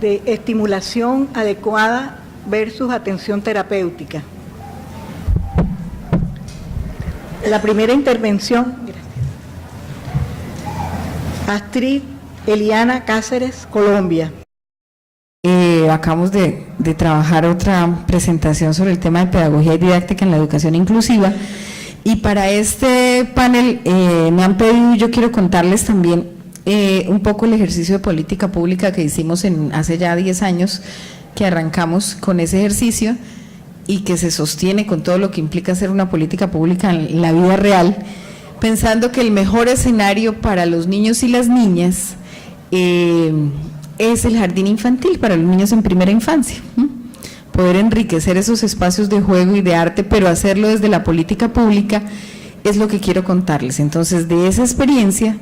de estimulación adecuada versus atención terapéutica. La primera intervención, Astrid Eliana Cáceres, Colombia. Acabamos de trabajar otra presentación sobre el tema de pedagogía y didáctica en la educación inclusiva, y para este panel me han pedido, yo quiero contarles también un poco el ejercicio de política pública que hicimos hace ya 10 años, que arrancamos con ese ejercicio y que se sostiene con todo lo que implica hacer una política pública en la vida real, pensando que el mejor escenario para los niños y las niñas es el jardín infantil para los niños en primera infancia. Poder enriquecer esos espacios de juego y de arte, pero hacerlo desde la política pública, es lo que quiero contarles. Entonces, de esa experiencia,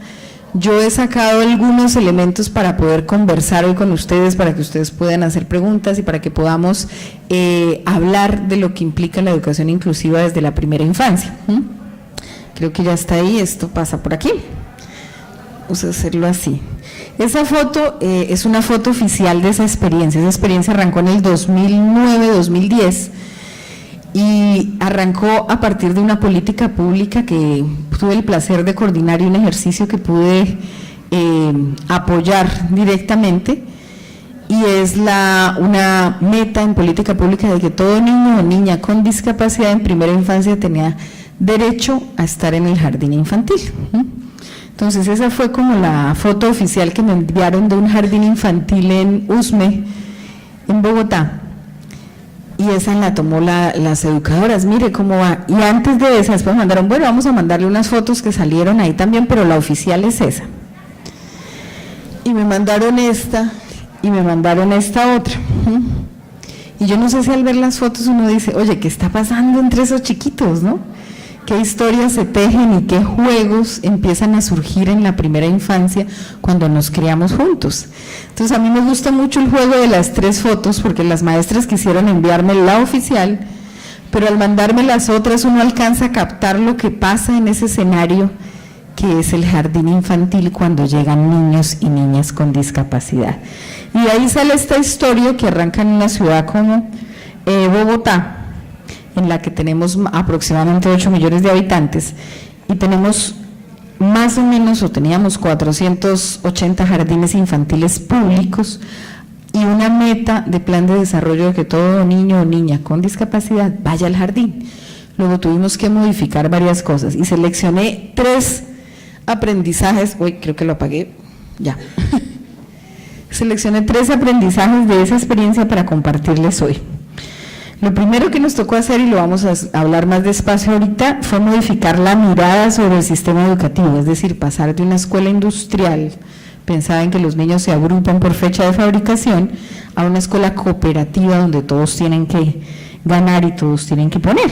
yo he sacado algunos elementos para poder conversar hoy con ustedes, para que ustedes puedan hacer preguntas y para que podamos hablar de lo que implica la educación inclusiva desde la primera infancia. Creo que ya está ahí, esto pasa por aquí. Vamos a hacerlo así. Esa foto es una foto oficial de esa experiencia arrancó en el 2009-2010 y arrancó a partir de una política pública que tuve el placer de coordinar y un ejercicio que pude apoyar directamente, y es una meta en política pública de que todo niño o niña con discapacidad en primera infancia tenía derecho a estar en el jardín infantil. Entonces esa fue como la foto oficial que me enviaron de un jardín infantil en Usme, en Bogotá, y esa la tomó las educadoras. Mire cómo va. Y antes de esa, después mandaron, bueno, vamos a mandarle unas fotos que salieron ahí también, pero la oficial es esa. Y me mandaron esta, y me mandaron esta otra. Y yo no sé si al ver las fotos uno dice, oye, ¿qué está pasando entre esos chiquitos, no? ¿Qué historias se tejen y qué juegos empiezan a surgir en la primera infancia cuando nos criamos juntos? Entonces a mí me gusta mucho el juego de las 3 fotos, porque las maestras quisieron enviarme la oficial, pero al mandarme las otras uno alcanza a captar lo que pasa en ese escenario que es el jardín infantil cuando llegan niños y niñas con discapacidad. Y de ahí sale esta historia que arranca en una ciudad como Bogotá, en la que tenemos aproximadamente 8 millones de habitantes, y tenemos más o menos, o teníamos 480 jardines infantiles públicos, y una meta de plan de desarrollo de que todo niño o niña con discapacidad vaya al jardín. Luego tuvimos que modificar varias cosas, y seleccioné 3 aprendizajes, creo que lo apagué, ya. Seleccioné 3 aprendizajes de esa experiencia para compartirles hoy. Lo primero que nos tocó hacer, y lo vamos a hablar más despacio ahorita, fue modificar la mirada sobre el sistema educativo, es decir, pasar de una escuela industrial, pensaba en que los niños se agrupan por fecha de fabricación, a una escuela cooperativa donde todos tienen que ganar y todos tienen que poner.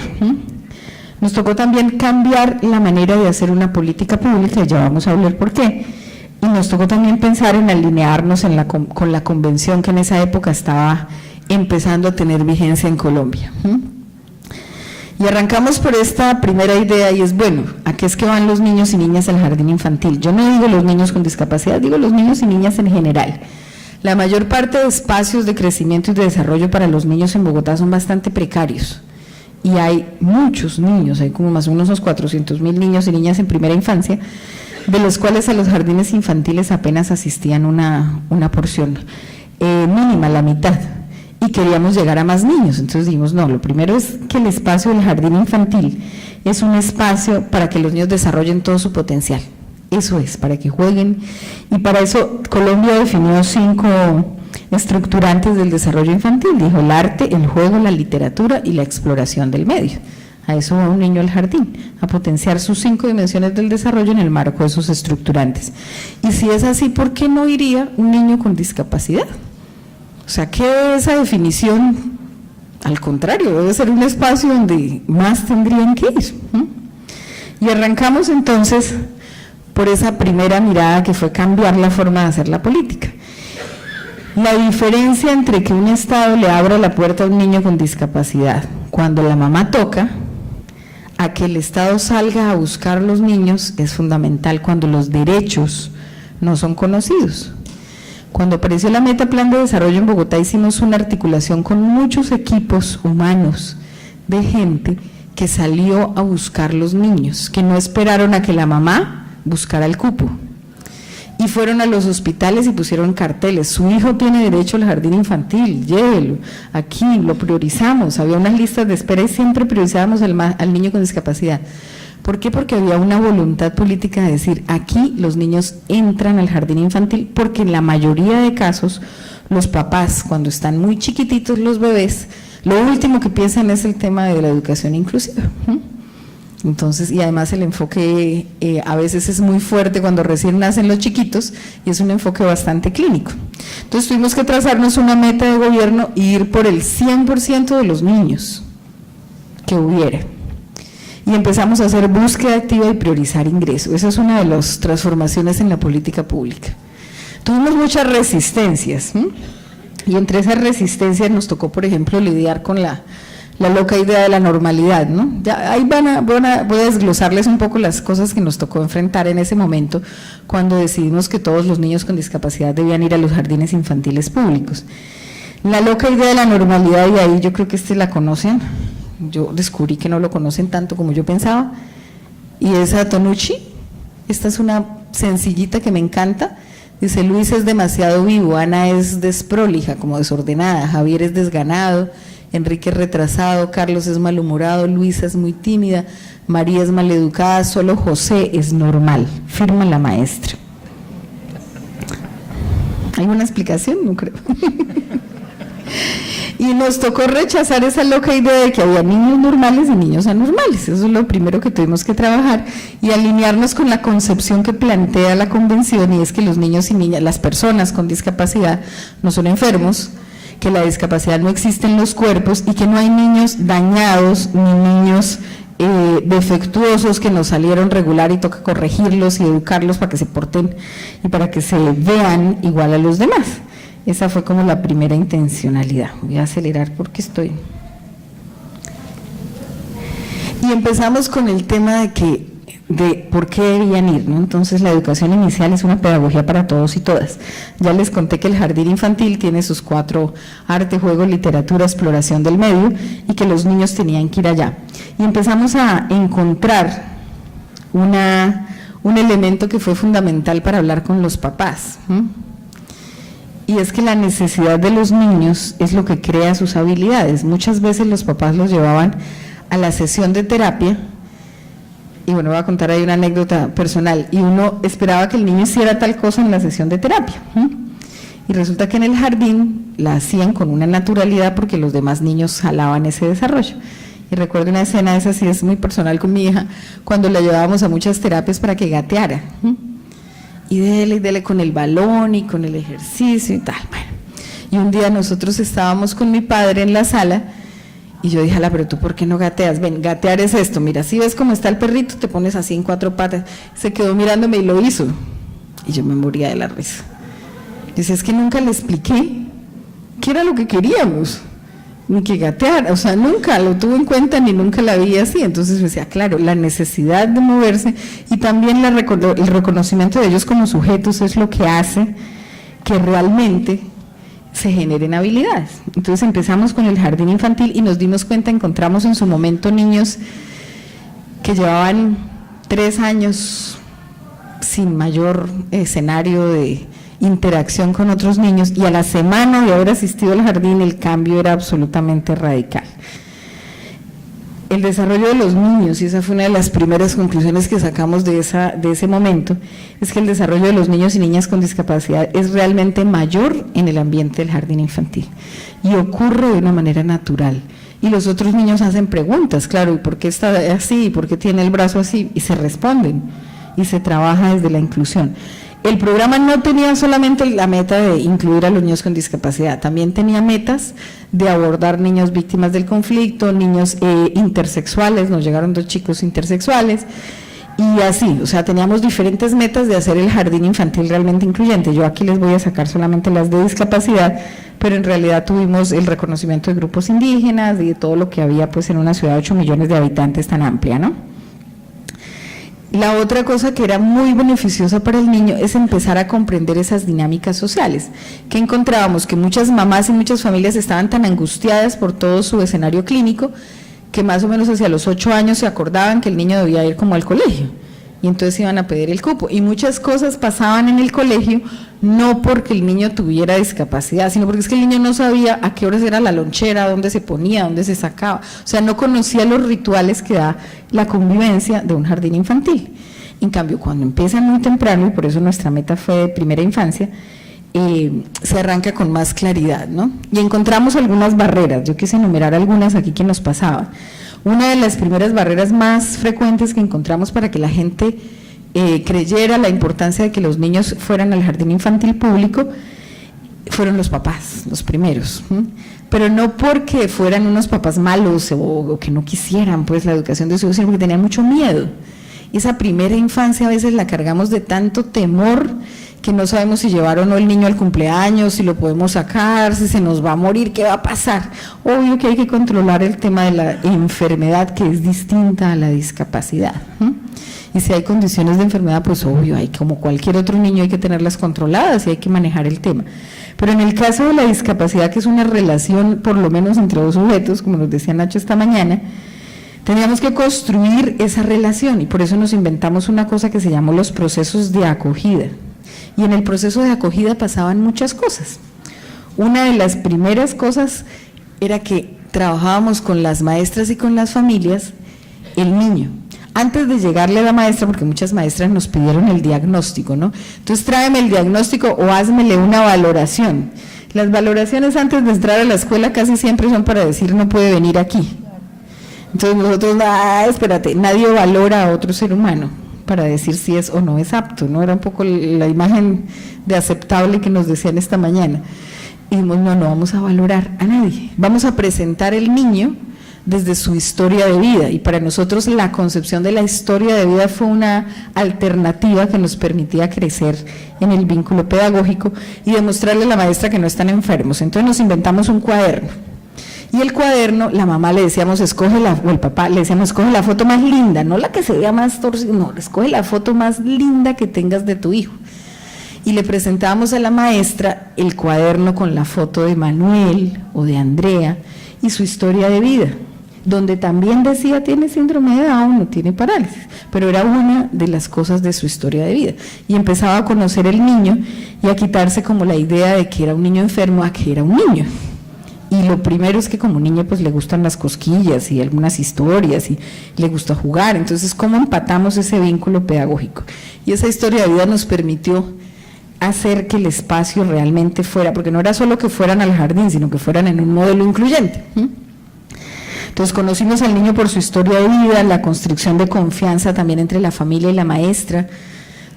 Nos tocó también cambiar la manera de hacer una política pública, y ya vamos a hablar por qué, y nos tocó también pensar en alinearnos con la convención que en esa época estaba empezando a tener vigencia en Colombia. Y arrancamos por esta primera idea, y es, bueno, ¿a qué es que van los niños y niñas al jardín infantil? Yo no digo los niños con discapacidad, digo los niños y niñas en general. La mayor parte de espacios de crecimiento y de desarrollo para los niños en Bogotá son bastante precarios, y hay muchos niños, hay como más o menos unos 400.000 niños y niñas en primera infancia, de los cuales a los jardines infantiles apenas asistían una porción mínima, la mitad. Y queríamos llegar a más niños, entonces dijimos, no, lo primero es que el espacio del jardín infantil es un espacio para que los niños desarrollen todo su potencial, eso es, para que jueguen, y para eso Colombia definió 5 estructurantes del desarrollo infantil, dijo el arte, el juego, la literatura y la exploración del medio. A eso va un niño al jardín, a potenciar sus 5 dimensiones del desarrollo en el marco de sus estructurantes. Y si es así, ¿por qué no iría un niño con discapacidad? O sea, ¿qué esa definición? Al contrario, debe ser un espacio donde más tendrían que ir. Y arrancamos entonces por esa primera mirada, que fue cambiar la forma de hacer la política. La diferencia entre que un Estado le abra la puerta a un niño con discapacidad cuando la mamá toca, a que el Estado salga a buscar los niños, es fundamental cuando los derechos no son conocidos. Cuando apareció la meta Plan de Desarrollo en Bogotá, hicimos una articulación con muchos equipos humanos de gente que salió a buscar los niños, que no esperaron a que la mamá buscara el cupo. Y fueron a los hospitales y pusieron carteles: su hijo tiene derecho al jardín infantil, llévelo, aquí lo priorizamos. Había unas listas de espera y siempre priorizábamos al niño con discapacidad. ¿Por qué? Porque había una voluntad política de decir: aquí los niños entran al jardín infantil, porque en la mayoría de casos los papás, cuando están muy chiquititos los bebés, lo último que piensan es el tema de la educación inclusiva. Entonces, y además el enfoque a veces es muy fuerte cuando recién nacen los chiquitos, y es un enfoque bastante clínico. Entonces tuvimos que trazarnos una meta de gobierno e ir por el 100% de los niños que hubiera. Y empezamos a hacer búsqueda activa y priorizar ingreso. Esa es una de las transformaciones en la política pública. Tuvimos muchas resistencias, y entre esas resistencias nos tocó, por ejemplo, lidiar con la loca idea de la normalidad, ¿no? Ya ahí voy a desglosarles un poco las cosas que nos tocó enfrentar en ese momento, cuando decidimos que todos los niños con discapacidad debían ir a los jardines infantiles públicos. La loca idea de la normalidad, y ahí yo creo que la conocen, yo descubrí que no lo conocen tanto como yo pensaba, y esa Tonucci, esta es una sencillita que me encanta. Dice: Luis es demasiado vivo, Ana es desprolija, como desordenada, Javier es desganado, Enrique es retrasado, Carlos es malhumorado, Luisa es muy tímida, María es maleducada, solo José es normal. Firma la maestra. ¿Hay una explicación? No creo. Y nos tocó rechazar esa loca idea de que había niños normales y niños anormales. Eso es lo primero que tuvimos que trabajar, y alinearnos con la concepción que plantea la convención, y es que los niños y niñas, las personas con discapacidad no son enfermos, que la discapacidad no existe en los cuerpos, y que no hay niños dañados ni niños defectuosos que nos salieron regular y toca corregirlos y educarlos para que se porten y para que se vean igual a los demás. Esa fue como la primera intencionalidad. Voy a acelerar porque estoy. Y empezamos con el tema de por qué debían ir, ¿no? Entonces, la educación inicial es una pedagogía para todos y todas. Ya les conté que el jardín infantil tiene sus 4: arte, juego, literatura, exploración del medio, y que los niños tenían que ir allá. Y empezamos a encontrar un elemento que fue fundamental para hablar con los papás, y es que la necesidad de los niños es lo que crea sus habilidades. Muchas veces los papás los llevaban a la sesión de terapia, y bueno, voy a contar ahí una anécdota personal, y uno esperaba que el niño hiciera tal cosa en la sesión de terapia, y resulta que en el jardín la hacían con una naturalidad porque los demás niños jalaban ese desarrollo. Y recuerdo una escena, esa sí es muy personal, con mi hija, cuando la llevábamos a muchas terapias para que gateara, y dele con el balón y con el ejercicio y tal. Bueno, y un día nosotros estábamos con mi padre en la sala, y yo dije: ala, pero tú ¿por qué no gateas? Ven, gatear es esto, mira, si ves cómo está el perrito, te pones así en 4 patas. Se quedó mirándome y lo hizo, y yo me moría de la risa. Dice: es que nunca le expliqué qué era lo que queríamos, ni que gatear, o sea, nunca lo tuvo en cuenta ni nunca la vi así. Entonces yo decía: claro, la necesidad de moverse y también el reconocimiento de ellos como sujetos es lo que hace que realmente se generen habilidades. Entonces empezamos con el jardín infantil y nos dimos cuenta, encontramos en su momento niños que llevaban 3 años sin mayor escenario de interacción con otros niños, y a la semana de haber asistido al jardín el cambio era absolutamente radical. El desarrollo de los niños, y esa fue una de las primeras conclusiones que sacamos de ese momento, es que el desarrollo de los niños y niñas con discapacidad es realmente mayor en el ambiente del jardín infantil, y ocurre de una manera natural. Y los otros niños hacen preguntas, claro: ¿y por qué está así? ¿Por qué tiene el brazo así? Y se responden, y se trabaja desde la inclusión. El programa no tenía solamente la meta de incluir a los niños con discapacidad, también tenía metas de abordar niños víctimas del conflicto, niños intersexuales, nos llegaron 2 chicos intersexuales, y así, o sea, teníamos diferentes metas de hacer el jardín infantil realmente incluyente. Yo aquí les voy a sacar solamente las de discapacidad, pero en realidad tuvimos el reconocimiento de grupos indígenas y de todo lo que había pues en una ciudad de 8 millones de habitantes tan amplia, ¿no? La otra cosa que era muy beneficiosa para el niño es empezar a comprender esas dinámicas sociales, que encontrábamos que muchas mamás y muchas familias estaban tan angustiadas por todo su escenario clínico, que más o menos hacia los 8 años se acordaban que el niño debía ir como al colegio, y entonces iban a pedir el cupo, y muchas cosas pasaban en el colegio, no porque el niño tuviera discapacidad, sino porque es que el niño no sabía a qué horas era la lonchera, dónde se ponía, dónde se sacaba, o sea, no conocía los rituales que da la convivencia de un jardín infantil. En cambio, cuando empiezan muy temprano, y por eso nuestra meta fue de primera infancia, se arranca con más claridad, ¿no? Y encontramos algunas barreras, yo quise enumerar algunas aquí que nos pasaban. Una de las primeras barreras más frecuentes que encontramos para que la gente creyera la importancia de que los niños fueran al jardín infantil público fueron los papás, los primeros, pero no porque fueran unos papás malos o que no quisieran pues la educación de sus hijos, sino porque tenían mucho miedo. Esa primera infancia a veces la cargamos de tanto temor que no sabemos si llevar o no el niño al cumpleaños, si lo podemos sacar, si se nos va a morir, qué va a pasar. Obvio que hay que controlar el tema de la enfermedad, que es distinta a la discapacidad. Y si hay condiciones de enfermedad, pues obvio, hay como cualquier otro niño, hay que tenerlas controladas y hay que manejar el tema. Pero en el caso de la discapacidad, que es una relación por lo menos entre dos sujetos, como nos decía Nacho esta mañana, teníamos que construir esa relación y por eso nos inventamos una cosa que se llamó los procesos de acogida. Y en el proceso de acogida pasaban muchas cosas. Una de las primeras cosas era que trabajábamos con las maestras y con las familias el niño. Antes de llegarle a la maestra, porque muchas maestras nos pidieron el diagnóstico, ¿no? Entonces tráeme el diagnóstico o házmele una valoración. Las valoraciones antes de entrar a la escuela casi siempre son para decir no puede venir aquí. Entonces nosotros, espérate, nadie valora a otro ser humano para decir si es o no es apto, ¿no? Era un poco la imagen de aceptable que nos decían esta mañana. Y dijimos, no vamos a valorar a nadie, vamos a presentar el niño desde su historia de vida, y para nosotros la concepción de la historia de vida fue una alternativa que nos permitía crecer en el vínculo pedagógico y demostrarle a la maestra que no están enfermos. Entonces nos inventamos un cuaderno. Y el cuaderno, la mamá le decíamos, o el papá le decíamos, escoge la foto más linda, no la que se vea más torcida, no, escoge la foto más linda que tengas de tu hijo. Y le presentábamos a la maestra el cuaderno con la foto de Manuel o de Andrea y su historia de vida, donde también decía tiene síndrome de Down, no tiene parálisis, pero era una de las cosas de su historia de vida. Y empezaba a conocer el niño y a quitarse como la idea de que era un niño enfermo a que era un niño. Y lo primero es que como niño pues le gustan las cosquillas y algunas historias y le gusta jugar, entonces ¿cómo empatamos ese vínculo pedagógico? Y esa historia de vida nos permitió hacer que el espacio realmente fuera, porque no era solo que fueran al jardín, sino que fueran en un modelo incluyente. Entonces conocimos al niño por su historia de vida, la construcción de confianza también entre la familia y la maestra.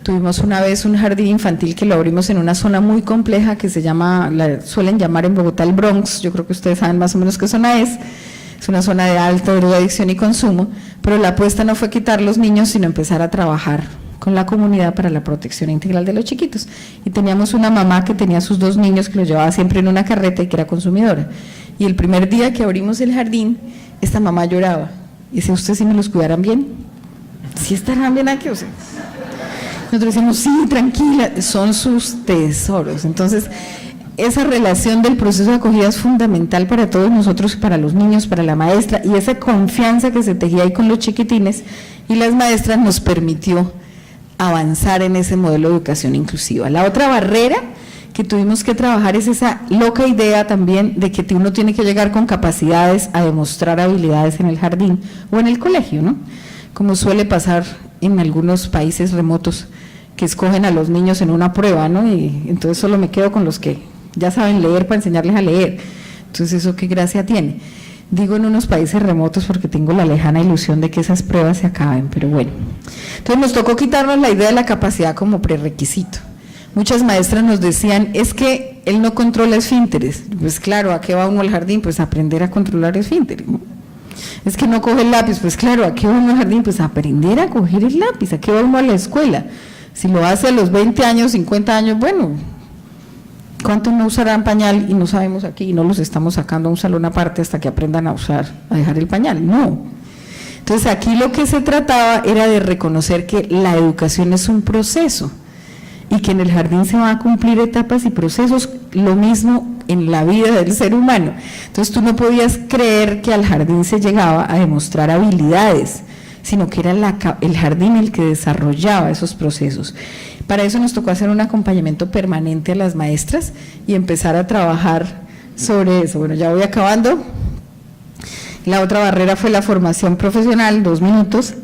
Tuvimos una vez un jardín infantil que lo abrimos en una zona muy compleja que se llama, la suelen llamar en Bogotá el Bronx, yo creo que ustedes saben más o menos qué zona es una zona de alta drogadicción y consumo, pero la apuesta no fue quitar los niños, sino empezar a trabajar con la comunidad para la protección integral de los chiquitos. Y teníamos una mamá que tenía sus 2 niños que los llevaba siempre en una carreta y que era consumidora. Y el primer día que abrimos el jardín, esta mamá lloraba y decía, ¿ustedes sí me los cuidarán bien? ¿Sí estarán bien aquí? O sea, nosotros decimos, sí, tranquila, son sus tesoros. Entonces, esa relación del proceso de acogida es fundamental para todos nosotros, para los niños, para la maestra, y esa confianza que se tejía ahí con los chiquitines y las maestras nos permitió avanzar en ese modelo de educación inclusiva. La otra barrera que tuvimos que trabajar es esa loca idea también de que uno tiene que llegar con capacidades a demostrar habilidades en el jardín o en el colegio, ¿no? Como suele pasar en algunos países remotos que escogen a los niños en una prueba, ¿no? Y entonces solo me quedo con los que ya saben leer para enseñarles a leer. Entonces, ¿eso qué gracia tiene? Digo en unos países remotos porque tengo la lejana ilusión de que esas pruebas se acaben, pero bueno. Entonces nos tocó quitarnos la idea de la capacidad como prerequisito. Muchas maestras nos decían, es que él no controla esfínteres. Pues claro, ¿a qué va uno al jardín? Pues a aprender a controlar esfínteres, ¿no? Es que no coge el lápiz, pues claro, ¿a qué va uno al jardín? Pues a aprender a coger el lápiz. ¿A qué va uno a la escuela? Si lo hace a los 20 años, 50 años, bueno, ¿cuántos no usarán pañal y no sabemos aquí y no los estamos sacando a un salón aparte hasta que aprendan a usar, a dejar el pañal? No. Entonces aquí lo que se trataba era de reconocer que la educación es un proceso y que en el jardín se van a cumplir etapas y procesos, lo mismo en la vida del ser humano. Entonces tú no podías creer que al jardín se llegaba a demostrar habilidades, sino que era el jardín el que desarrollaba esos procesos. Para eso nos tocó hacer un acompañamiento permanente a las maestras y empezar a trabajar sobre eso. Bueno, ya voy acabando. La otra barrera fue la formación profesional, 2 minutos.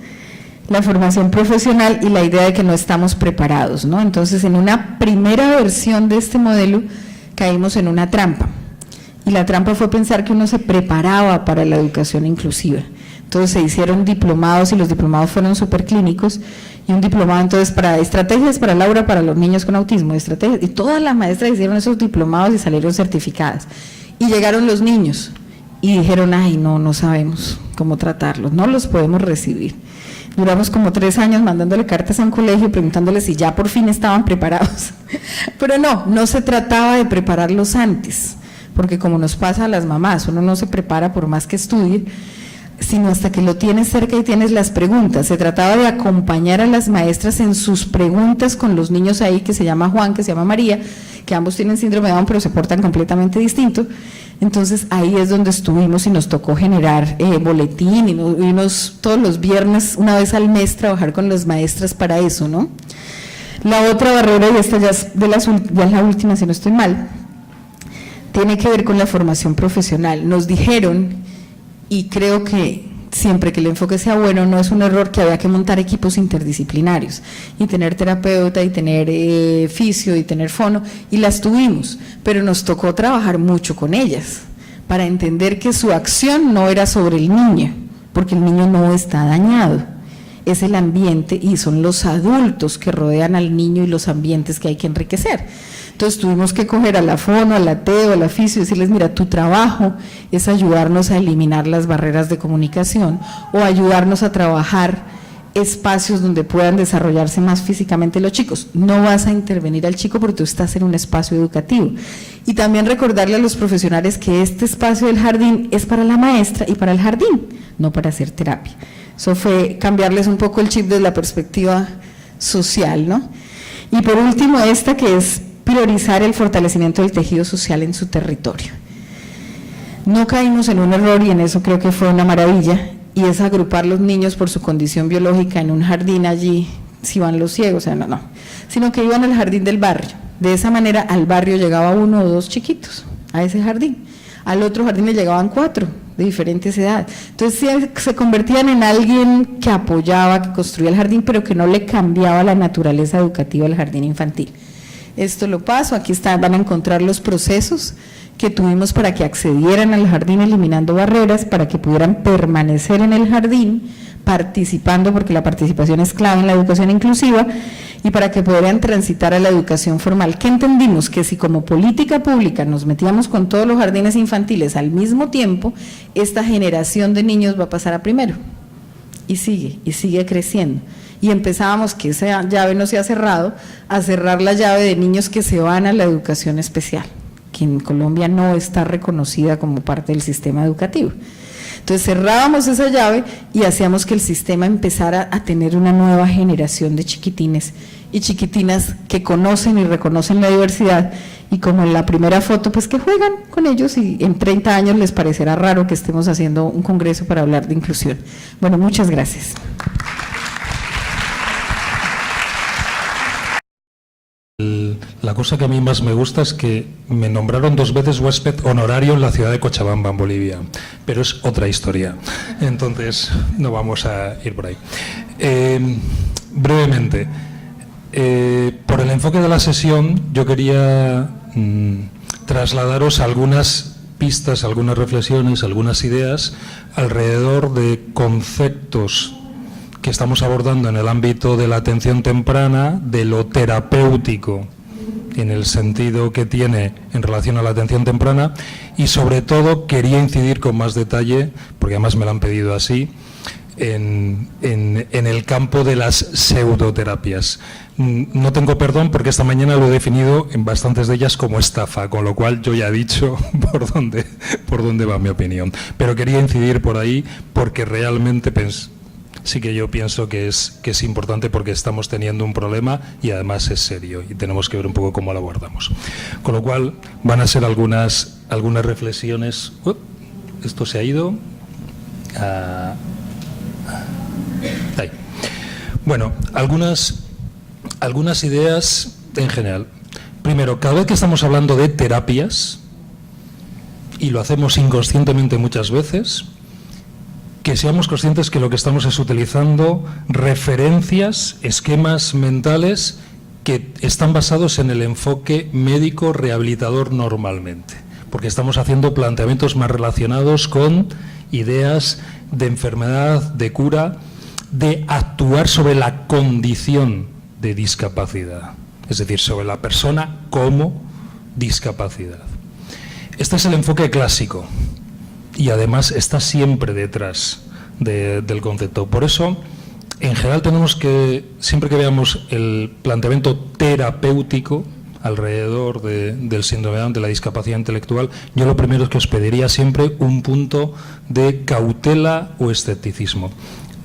La formación profesional y la idea de que no estamos preparados, ¿no? Entonces, en una primera versión de este modelo caímos en una trampa. Y la trampa fue pensar que uno se preparaba para la educación inclusiva. Entonces se hicieron diplomados y los diplomados fueron superclínicos, y un diplomado entonces para estrategias para Laura, para los niños con autismo, estrategias, y todas las maestras hicieron esos diplomados y salieron certificadas. Y llegaron los niños y dijeron, ay, no sabemos cómo tratarlos, no los podemos recibir. Duramos como 3 años mandándole cartas a un colegio preguntándoles si ya por fin estaban preparados. Pero no se trataba de prepararlos antes, porque como nos pasa a las mamás, uno no se prepara por más que estudie, sino hasta que lo tienes cerca y tienes las preguntas. Se trataba de acompañar a las maestras en sus preguntas con los niños ahí, que se llama Juan, que se llama María, que ambos tienen síndrome de Down, pero se portan completamente distinto. Entonces ahí es donde estuvimos y nos tocó generar boletín y nos todos los viernes, una vez al mes, trabajar con las maestras para eso, ¿no? La otra barrera, y esta ya es la última si no estoy mal, tiene que ver con la formación profesional. Nos dijeron, y creo que siempre que el enfoque sea bueno, no es un error, que había que montar equipos interdisciplinarios y tener terapeuta y tener fisio y tener fono, y las tuvimos, pero nos tocó trabajar mucho con ellas para entender que su acción no era sobre el niño, porque el niño no está dañado, es el ambiente y son los adultos que rodean al niño y los ambientes que hay que enriquecer. Entonces tuvimos que coger a la fono, a la TEO, a la fisio y decirles, mira, tu trabajo es ayudarnos a eliminar las barreras de comunicación o ayudarnos a trabajar espacios donde puedan desarrollarse más físicamente los chicos. No vas a intervenir al chico porque tú estás en un espacio educativo. Y también recordarle a los profesionales que este espacio del jardín es para la maestra y para el jardín, no para hacer terapia. Eso fue cambiarles un poco el chip desde la perspectiva social, ¿no? Y por último, esta que es priorizar el fortalecimiento del tejido social en su territorio. No caímos en un error, y en eso creo que fue una maravilla, y es agrupar los niños por su condición biológica en un jardín allí, si van los ciegos, o sea, no, sino que iban al jardín del barrio. De esa manera al barrio llegaba 1 o 2 chiquitos a ese jardín, al otro jardín le llegaban 4 de diferentes edades. Entonces se convertían en alguien que apoyaba, que construía el jardín, pero que no le cambiaba la naturaleza educativa al jardín infantil. Esto lo paso, aquí van a encontrar los procesos que tuvimos para que accedieran al jardín eliminando barreras, para que pudieran permanecer en el jardín participando, porque la participación es clave en la educación inclusiva, y para que pudieran transitar a la educación formal. ¿Qué entendimos? Que si como política pública nos metíamos con todos los jardines infantiles al mismo tiempo, esta generación de niños va a pasar a primero, y sigue creciendo. Y empezábamos, que esa llave no se ha cerrado, a cerrar la llave de niños que se van a la educación especial, que en Colombia no está reconocida como parte del sistema educativo. Entonces cerrábamos esa llave y hacíamos que el sistema empezara a tener una nueva generación de chiquitines y chiquitinas que conocen y reconocen la diversidad, y como en la primera foto, pues que juegan con ellos, y en 30 años les parecerá raro que estemos haciendo un congreso para hablar de inclusión. Bueno, muchas gracias. La cosa que a mí más me gusta es que me nombraron 2 veces huésped honorario en la ciudad de Cochabamba, en Bolivia, pero es otra historia, entonces no vamos a ir por ahí. Brevemente, por el enfoque de la sesión, yo quería trasladaros algunas pistas, algunas reflexiones, algunas ideas alrededor de conceptos que estamos abordando en el ámbito de la atención temprana, de lo terapéutico, en el sentido que tiene en relación a la atención temprana, y sobre todo quería incidir con más detalle, porque además me lo han pedido así, en el campo de las pseudoterapias. No tengo perdón porque esta mañana lo he definido en bastantes de ellas como estafa, con lo cual yo ya he dicho por dónde va mi opinión. Pero quería incidir por ahí porque realmente sí que yo pienso que es importante porque estamos teniendo un problema y además es serio y tenemos que ver un poco cómo lo abordamos. Con lo cual van a ser algunas reflexiones. Esto se ha ido. Ahí. Bueno, algunas ideas en general. Primero, cada vez que estamos hablando de terapias, y lo hacemos inconscientemente muchas veces, que seamos conscientes que lo que estamos es utilizando referencias, esquemas mentales que están basados en el enfoque médico rehabilitador normalmente, porque estamos haciendo planteamientos más relacionados con ideas de enfermedad, de cura, de actuar sobre la condición de discapacidad, es decir, sobre la persona como discapacidad. Este es el enfoque clásico y además está siempre detrás del concepto. Por eso, en general tenemos que, siempre que veamos el planteamiento terapéutico alrededor del síndrome de Down, de la discapacidad intelectual, yo lo primero es que os pediría siempre un punto de cautela o escepticismo.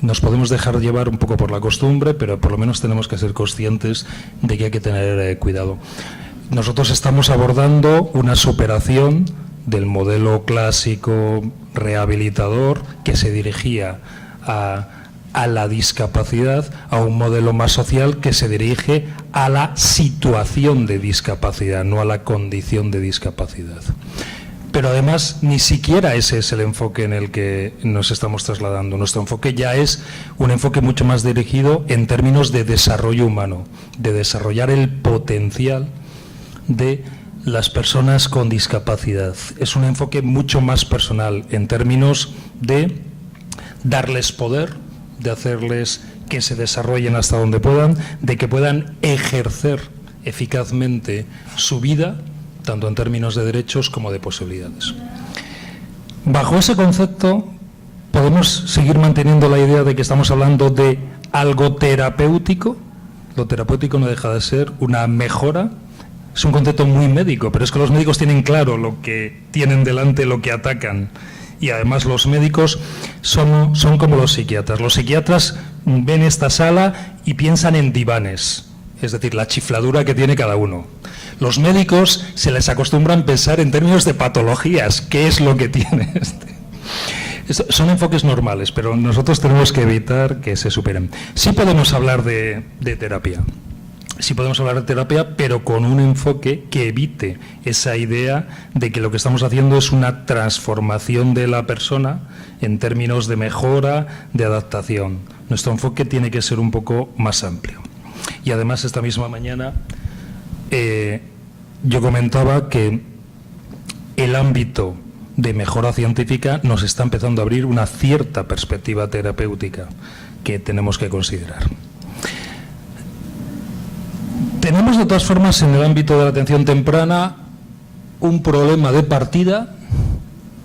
Nos podemos dejar llevar un poco por la costumbre, pero por lo menos tenemos que ser conscientes de que hay que tener cuidado. Nosotros estamos abordando una superación del modelo clásico rehabilitador que se dirigía a la discapacidad, a un modelo más social que se dirige a la situación de discapacidad, no a la condición de discapacidad. Pero además ni siquiera ese es el enfoque en el que nos estamos trasladando. Nuestro enfoque ya es un enfoque mucho más dirigido en términos de desarrollo humano, de desarrollar el potencial de las personas con discapacidad. Es un enfoque mucho más personal en términos de darles poder, de hacerles que se desarrollen hasta donde puedan, de que puedan ejercer eficazmente su vida, tanto en términos de derechos como de posibilidades. Bajo ese concepto podemos seguir manteniendo la idea de que estamos hablando de algo terapéutico. Lo terapéutico no deja de ser una mejora. Es un concepto muy médico, pero es que los médicos tienen claro lo que tienen delante, lo que atacan. Y además los médicos son como los psiquiatras. Los psiquiatras ven esta sala y piensan en divanes, es decir, la chifladura que tiene cada uno. Los médicos se les acostumbran a pensar en términos de patologías, qué es lo que tiene este. Son enfoques normales, pero nosotros tenemos que evitar que se superen. Sí podemos hablar de terapia. Sí podemos hablar de terapia, pero con un enfoque que evite esa idea de que lo que estamos haciendo es una transformación de la persona en términos de mejora, de adaptación. Nuestro enfoque tiene que ser un poco más amplio. Y además esta misma mañana yo comentaba que el ámbito de mejora científica nos está empezando a abrir una cierta perspectiva terapéutica que tenemos que considerar. Tenemos de todas formas en el ámbito de la atención temprana un problema de partida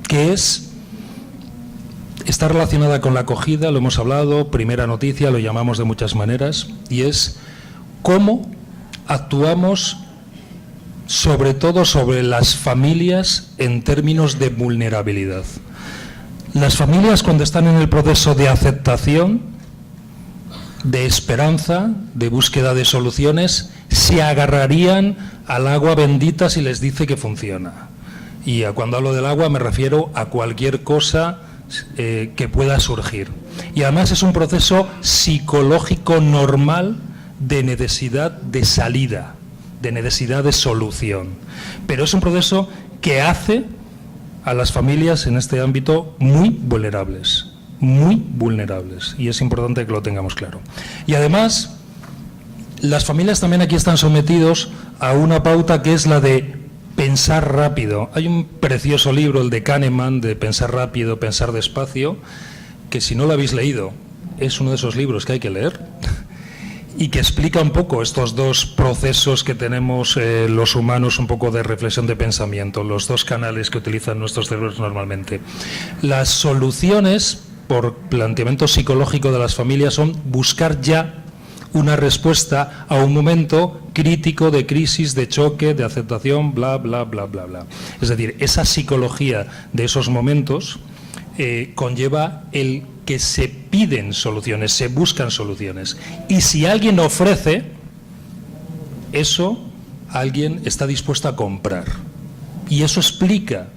que está relacionada con la acogida, lo hemos hablado, primera noticia, lo llamamos de muchas maneras, y es cómo actuamos sobre todo sobre las familias en términos de vulnerabilidad. Las familias cuando están en el proceso de aceptación, de esperanza, de búsqueda de soluciones, se agarrarían al agua bendita si les dice que funciona. Y cuando hablo del agua me refiero a cualquier cosa que pueda surgir. Y además es un proceso psicológico normal de necesidad de salida, de necesidad de solución. Pero es un proceso que hace a las familias en este ámbito muy vulnerables, y es importante que lo tengamos claro. Y además, las familias también aquí están sometidos a una pauta que es la de pensar rápido. Hay un precioso libro, el de Kahneman, de Pensar rápido, pensar despacio, que si no lo habéis leído, es uno de esos libros que hay que leer y que explica un poco estos dos procesos que tenemos los humanos, un poco de reflexión de pensamiento, los dos canales que utilizan nuestros cerebros normalmente. Las soluciones, por planteamiento psicológico de las familias, son buscar ya una respuesta a un momento crítico de crisis, de choque, de aceptación, bla, bla, bla, bla, bla. Es decir, esa psicología de esos momentos conlleva el que se piden soluciones, se buscan soluciones. Y si alguien ofrece, eso alguien está dispuesto a comprar. Y eso explica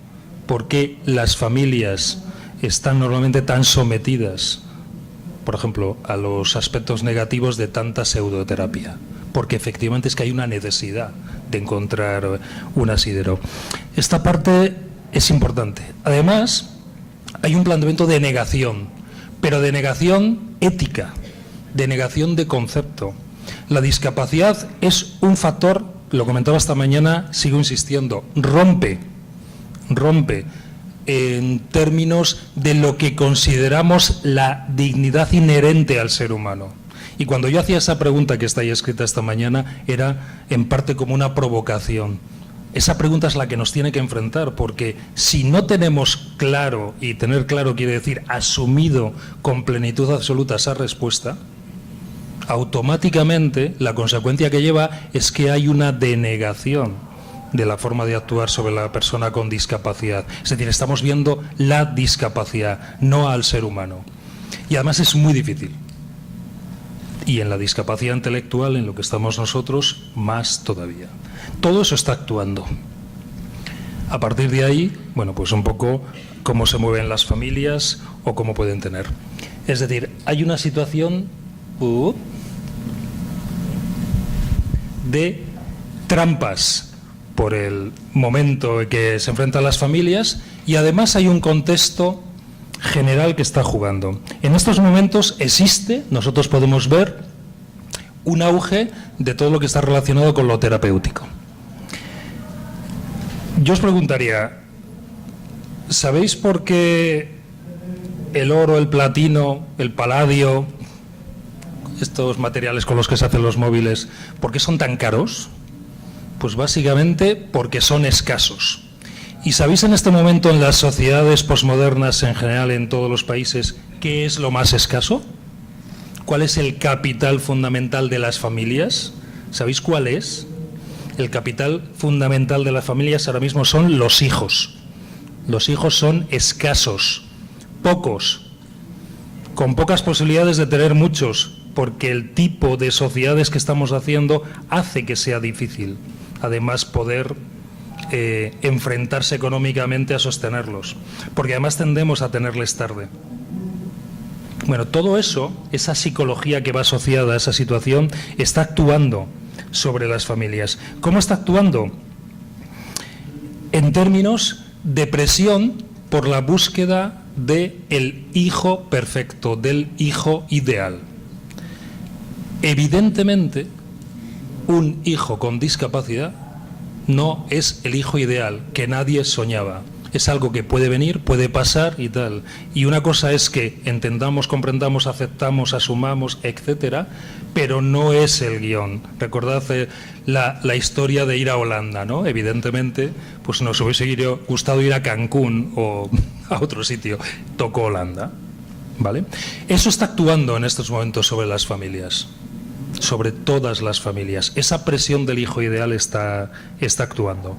por qué las familias están normalmente tan sometidas, por ejemplo, a los aspectos negativos de tanta pseudoterapia. Porque efectivamente es que hay una necesidad de encontrar un asidero. Esta parte es importante. Además, hay un planteamiento de negación, pero de negación ética, de negación de concepto. La discapacidad es un factor, lo comentaba esta mañana, sigo insistiendo, rompe en términos de lo que consideramos la dignidad inherente al ser humano. Y cuando yo hacía esa pregunta que está ahí escrita esta mañana, era en parte como una provocación. Esa pregunta es la que nos tiene que enfrentar, porque si no tenemos claro, y tener claro quiere decir asumido con plenitud absoluta esa respuesta, automáticamente la consecuencia que lleva es que hay una denegación de la forma de actuar sobre la persona con discapacidad. Es decir, estamos viendo la discapacidad, no al ser humano. Y además es muy difícil. Y en la discapacidad intelectual, en lo que estamos nosotros, más todavía. Todo eso está actuando. A partir de ahí, bueno, pues un poco cómo se mueven las familias o cómo pueden tener. Es decir, hay una situación de trampas por el momento en que se enfrentan las familias, y además hay un contexto general que está jugando. En estos momentos existe, nosotros podemos ver, un auge de todo lo que está relacionado con lo terapéutico. Yo os preguntaría, ¿sabéis por qué el oro, el platino, el paladio, estos materiales con los que se hacen los móviles, por qué son tan caros? Pues básicamente porque son escasos. ¿Y sabéis en este momento en las sociedades posmodernas en general en todos los países qué es lo más escaso? ¿Cuál es el capital fundamental de las familias? ¿Sabéis cuál es? El capital fundamental de las familias ahora mismo son los hijos. Los hijos son escasos, pocos, con pocas posibilidades de tener muchos, porque el tipo de sociedades que estamos haciendo hace que sea difícil, además, poder enfrentarse económicamente a sostenerlos, porque además tendemos a tenerles tarde. Bueno, todo eso, esa psicología que va asociada a esa situación, está actuando sobre las familias. ¿Cómo está actuando? En términos de presión por la búsqueda del hijo perfecto, del hijo ideal. Evidentemente, un hijo con discapacidad no es el hijo ideal que nadie soñaba. Es algo que puede venir, puede pasar y tal. Y una cosa es que entendamos, comprendamos, aceptamos, asumamos, etcétera, pero no es el guión. Recordad la historia de ir a Holanda, ¿no? Evidentemente, pues nos hubiese gustado ir a Cancún o a otro sitio. Tocó Holanda, ¿vale? Eso está actuando en estos momentos sobre las familias, sobre todas las familias. Esa presión del hijo ideal está actuando.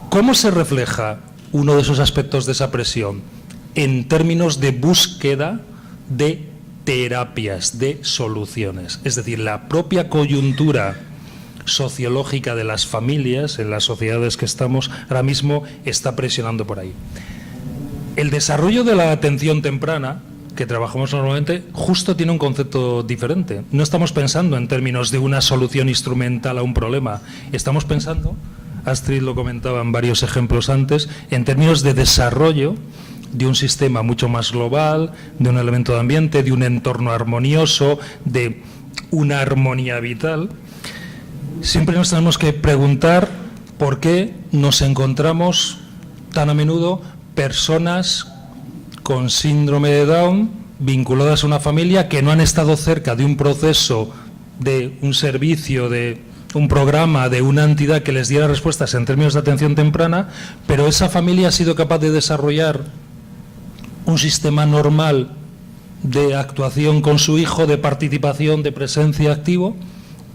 ¿Cómo se refleja uno de esos aspectos de esa presión? En términos de búsqueda de terapias, de soluciones. Es decir, la propia coyuntura sociológica de las familias, en las sociedades que estamos, ahora mismo está presionando por ahí. El desarrollo de la atención temprana, que trabajamos normalmente, justo tiene un concepto diferente. No estamos pensando en términos de una solución instrumental a un problema. Estamos pensando, Astrid lo comentaba en varios ejemplos antes, en términos de desarrollo de un sistema mucho más global, de un elemento de ambiente, de un entorno armonioso, de una armonía vital. Siempre nos tenemos que preguntar por qué nos encontramos tan a menudo personas con síndrome de Down vinculadas a una familia que no han estado cerca de un proceso, de un servicio, de un programa, de una entidad que les diera respuestas en términos de atención temprana, pero esa familia ha sido capaz de desarrollar un sistema normal de actuación con su hijo, de participación, de presencia activo,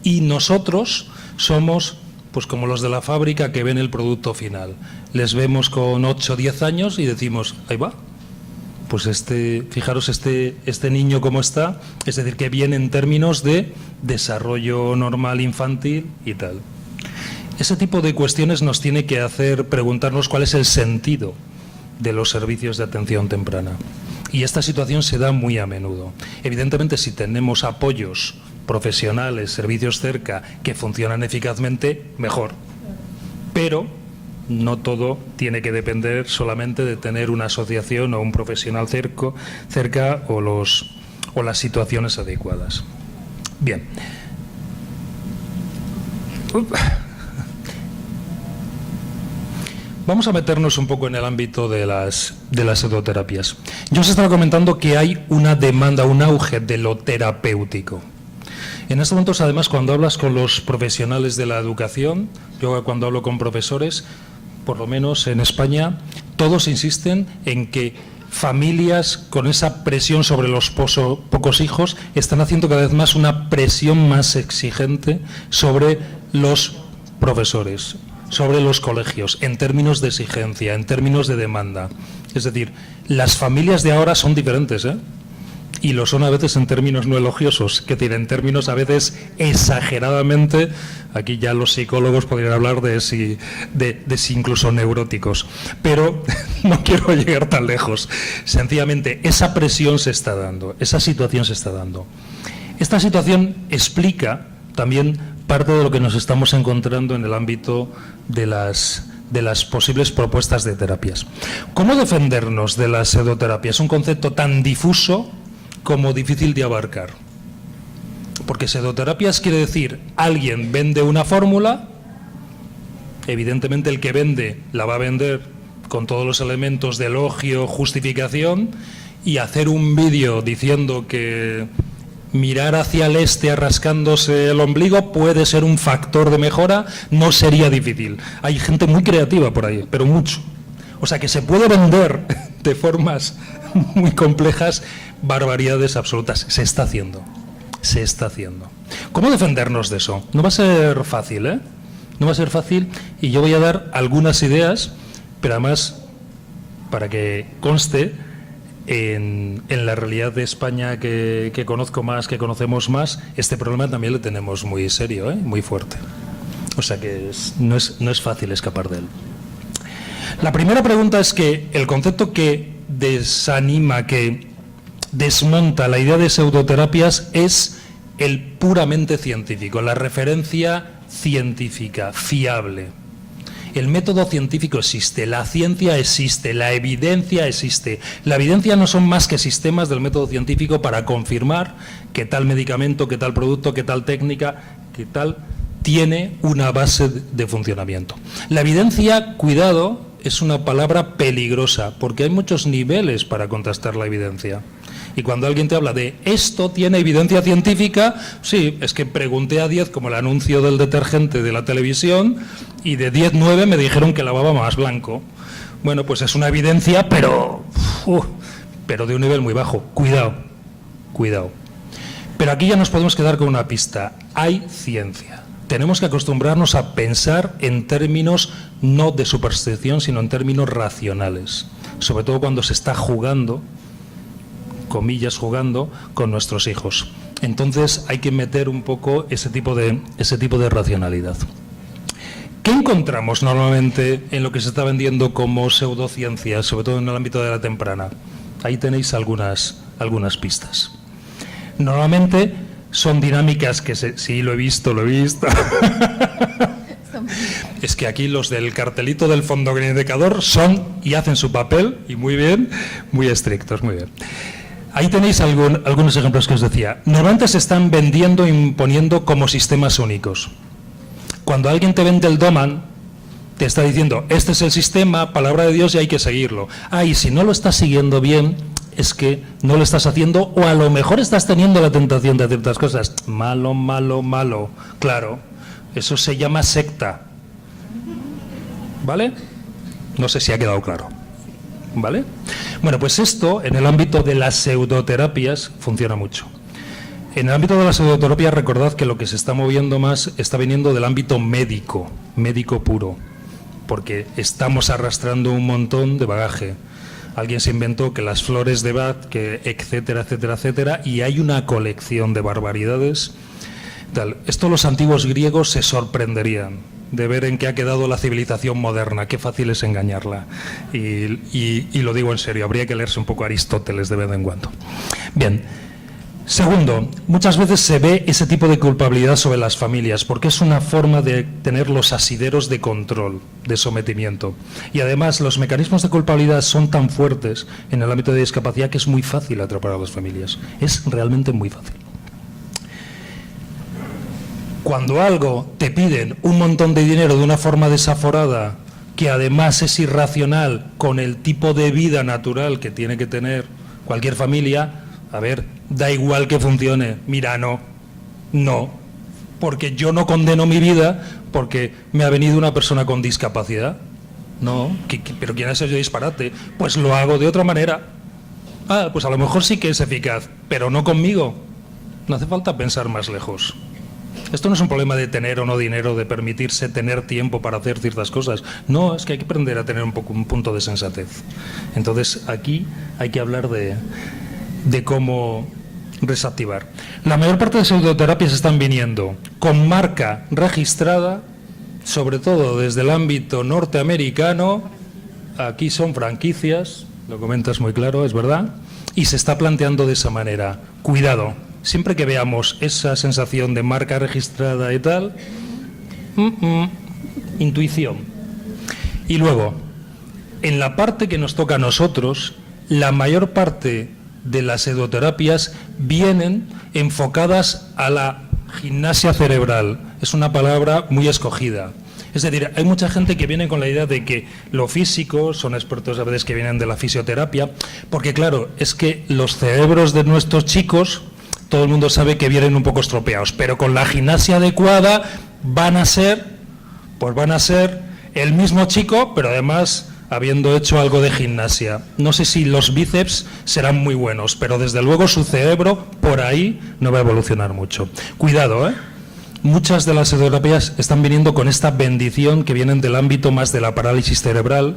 y nosotros somos pues como los de la fábrica que ven el producto final. Les vemos con 8 o 10 años y decimos, ahí va. pues fijaros este niño cómo está, es decir, que viene en términos de desarrollo normal infantil y tal. Ese tipo de cuestiones nos tiene que hacer preguntarnos cuál es el sentido de los servicios de atención temprana. Y esta situación se da muy a menudo. Evidentemente, si tenemos apoyos profesionales, servicios cerca, que funcionan eficazmente, mejor. Pero no todo tiene que depender solamente de tener una asociación o un profesional cerca o las situaciones adecuadas. Bien. Vamos a meternos un poco en el ámbito de las pseudoterapias. Yo os estaba comentando que hay una demanda, un auge de lo terapéutico. En estos momentos, además, cuando hablas con los profesionales de la educación, yo cuando hablo con profesores, por lo menos en España, todos insisten en que familias con esa presión sobre los pocos hijos están haciendo cada vez más una presión más exigente sobre los profesores, sobre los colegios, en términos de exigencia, en términos de demanda. Es decir, las familias de ahora son diferentes, ¿eh? Y lo son a veces en términos no elogiosos, que tienen términos a veces exageradamente, aquí ya los psicólogos podrían hablar de si incluso neuróticos, pero no quiero llegar tan lejos. Sencillamente, esa presión se está dando, esa situación se está dando. Esta situación explica también parte de lo que nos estamos encontrando en el ámbito de las posibles propuestas de terapias. ¿Cómo defendernos de la pseudoterapia? Es un concepto tan difuso como difícil de abarcar. Porque pseudoterapias quiere decir, alguien vende una fórmula, evidentemente el que vende la va a vender con todos los elementos de elogio, justificación, y hacer un vídeo diciendo que mirar hacia el este rascándose el ombligo puede ser un factor de mejora, no sería difícil. Hay gente muy creativa por ahí, pero mucho. O sea que se puede vender de formas muy complejas, barbaridades absolutas. Se está haciendo. Se está haciendo. ¿Cómo defendernos de eso? No va a ser fácil, ¿eh? No va a ser fácil, y yo voy a dar algunas ideas, pero además, para que conste, en la realidad de España que conozco más, que conocemos más, este problema también lo tenemos muy serio, ¿eh? Muy fuerte. O sea que no es fácil escapar de él. La primera pregunta es que el concepto que desanima, que desmonta la idea de pseudoterapias es el puramente científico, la referencia científica, fiable. El método científico existe, la ciencia existe, la evidencia existe. La evidencia no son más que sistemas del método científico para confirmar que tal medicamento, que tal producto, que tal técnica, que tal tiene una base de funcionamiento. La evidencia, cuidado, es una palabra peligrosa, porque hay muchos niveles para contrastar la evidencia. Y cuando alguien te habla de esto tiene evidencia científica, sí, es que pregunté a 10 como el anuncio del detergente de la televisión y de 10, 9 me dijeron que lavaba más blanco. Bueno, pues es una evidencia, pero de un nivel muy bajo. Cuidado, cuidado. Pero aquí ya nos podemos quedar con una pista. Hay ciencia. Tenemos que acostumbrarnos a pensar en términos no de superstición, sino en términos racionales. Sobre todo cuando se está jugando, comillas, jugando con nuestros hijos. Entonces hay que meter un poco ese tipo de racionalidad. ¿Qué encontramos normalmente en lo que se está vendiendo como pseudociencia, sobre todo en el ámbito de la temprana? Ahí tenéis algunas pistas. Normalmente son dinámicas que sí, lo he visto. Es que aquí los del cartelito del fondo indicador son y hacen su papel, y muy bien, muy estrictos, muy bien. Ahí tenéis algunos ejemplos que os decía. Normalmente se están vendiendo, imponiendo como sistemas únicos. Cuando alguien te vende el Doman, te está diciendo, este es el sistema, palabra de Dios y hay que seguirlo. Y si no lo estás siguiendo bien, es que no lo estás haciendo, o a lo mejor estás teniendo la tentación de ciertas cosas. Malo, malo, malo. Claro, eso se llama secta. ¿Vale? No sé si ha quedado claro. ¿Vale? Bueno, pues esto en el ámbito de las pseudoterapias funciona mucho. En el ámbito de la pseudoterapia, recordad que lo que se está moviendo más está viniendo del ámbito médico, médico puro, porque estamos arrastrando un montón de bagaje. alguien se inventó que las flores de Bach, que etcétera, etcétera, etcétera, y hay una colección de barbaridades. Tal. Esto los antiguos griegos se sorprenderían de ver en qué ha quedado la civilización moderna, qué fácil es engañarla. Y lo digo en serio, habría que leerse un poco Aristóteles de vez en cuando. Bien. Segundo, muchas veces se ve ese tipo de culpabilidad sobre las familias porque es una forma de tener los asideros de control, de sometimiento. Y además los mecanismos de culpabilidad son tan fuertes en el ámbito de discapacidad que es muy fácil atrapar a las familias. Es realmente muy fácil. Cuando algo te piden un montón de dinero de una forma desaforada, que además es irracional con el tipo de vida natural que tiene que tener cualquier familia, a ver, da igual que funcione. Mira, no, porque yo no condeno mi vida porque me ha venido una persona con discapacidad. No, pero ¿quién ha hecho yo disparate? Pues lo hago de otra manera. Ah, pues a lo mejor sí que es eficaz, pero no conmigo. No hace falta pensar más lejos. Esto no es un problema de tener o no dinero, de permitirse tener tiempo para hacer ciertas cosas. No, es que hay que aprender a tener un punto de sensatez. Entonces, aquí hay que hablar de cómo desactivar. La mayor parte de pseudoterapias están viniendo con marca registrada, sobre todo desde el ámbito norteamericano. Aquí son franquicias, lo comentas muy claro, es verdad, y se está planteando de esa manera. Cuidado, siempre que veamos esa sensación de marca registrada y tal, intuición. Y luego, en la parte que nos toca a nosotros, la mayor parte de las pseudoterapias vienen enfocadas a la gimnasia cerebral. Es una palabra muy escogida. Es decir, hay mucha gente que viene con la idea de que lo físico, son expertos a veces que vienen de la fisioterapia, porque claro, es que los cerebros de nuestros chicos, todo el mundo sabe que vienen un poco estropeados, pero con la gimnasia adecuada van a ser el mismo chico, pero además habiendo hecho algo de gimnasia. No sé si los bíceps serán muy buenos, pero desde luego su cerebro por ahí no va a evolucionar mucho. Cuidado, ¿eh? Muchas de las pseudoterapias están viniendo con esta bendición que vienen del ámbito más de la parálisis cerebral,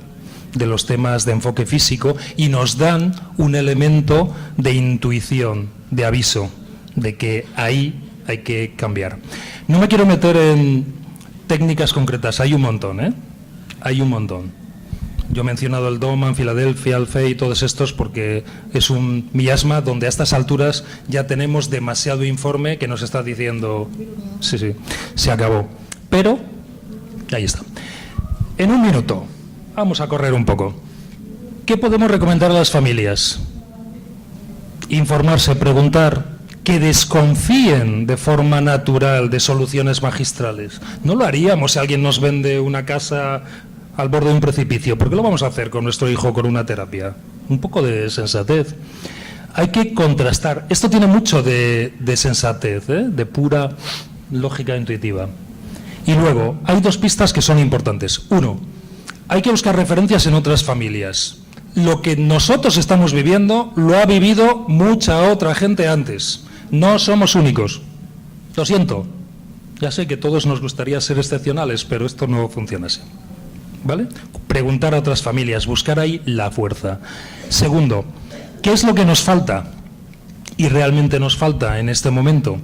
de los temas de enfoque físico, y nos dan un elemento de intuición, de aviso, de que ahí hay que cambiar. No me quiero meter en técnicas concretas, hay un montón, ¿eh? Hay un montón. Yo he mencionado el Doman, Filadelfia, el FEI y todos estos porque es un miasma donde a estas alturas ya tenemos demasiado informe que nos está diciendo sí, se acabó. Pero, ahí está. En un minuto, vamos a correr un poco. ¿Qué podemos recomendar a las familias? Informarse, preguntar, que desconfíen de forma natural de soluciones magistrales. No lo haríamos si alguien nos vende una casa al borde de un precipicio. ¿Por qué lo vamos a hacer con nuestro hijo con una terapia? Un poco de sensatez. Hay que contrastar. Esto tiene mucho de sensatez, de pura lógica intuitiva. Y luego, hay dos pistas que son importantes. Uno, hay que buscar referencias en otras familias. Lo que nosotros estamos viviendo lo ha vivido mucha otra gente antes. No somos únicos. Lo siento. Ya sé que todos nos gustaría ser excepcionales, pero esto no funciona así. ¿Vale? Preguntar a otras familias, buscar ahí la fuerza. Segundo, ¿qué es lo que nos falta? Y realmente nos falta en este momento.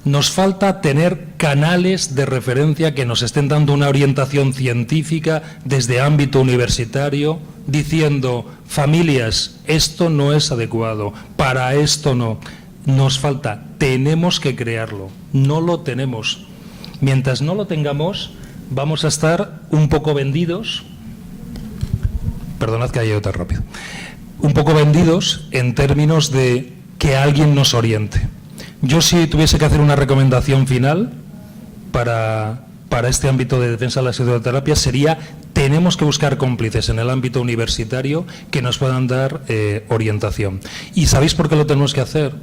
Nos falta tener canales de referencia que nos estén dando una orientación científica desde ámbito universitario, diciendo, familias, esto no es adecuado, para esto no. Nos falta, tenemos que crearlo, no lo tenemos. Mientras no lo tengamos, vamos a estar un poco vendidos, perdonad que haya ido tan rápido, un poco vendidos en términos de que alguien nos oriente. Yo si tuviese que hacer una recomendación final para este ámbito de defensa de la pseudoterapia sería, tenemos que buscar cómplices en el ámbito universitario que nos puedan dar orientación. ¿Y sabéis por qué lo tenemos que hacer?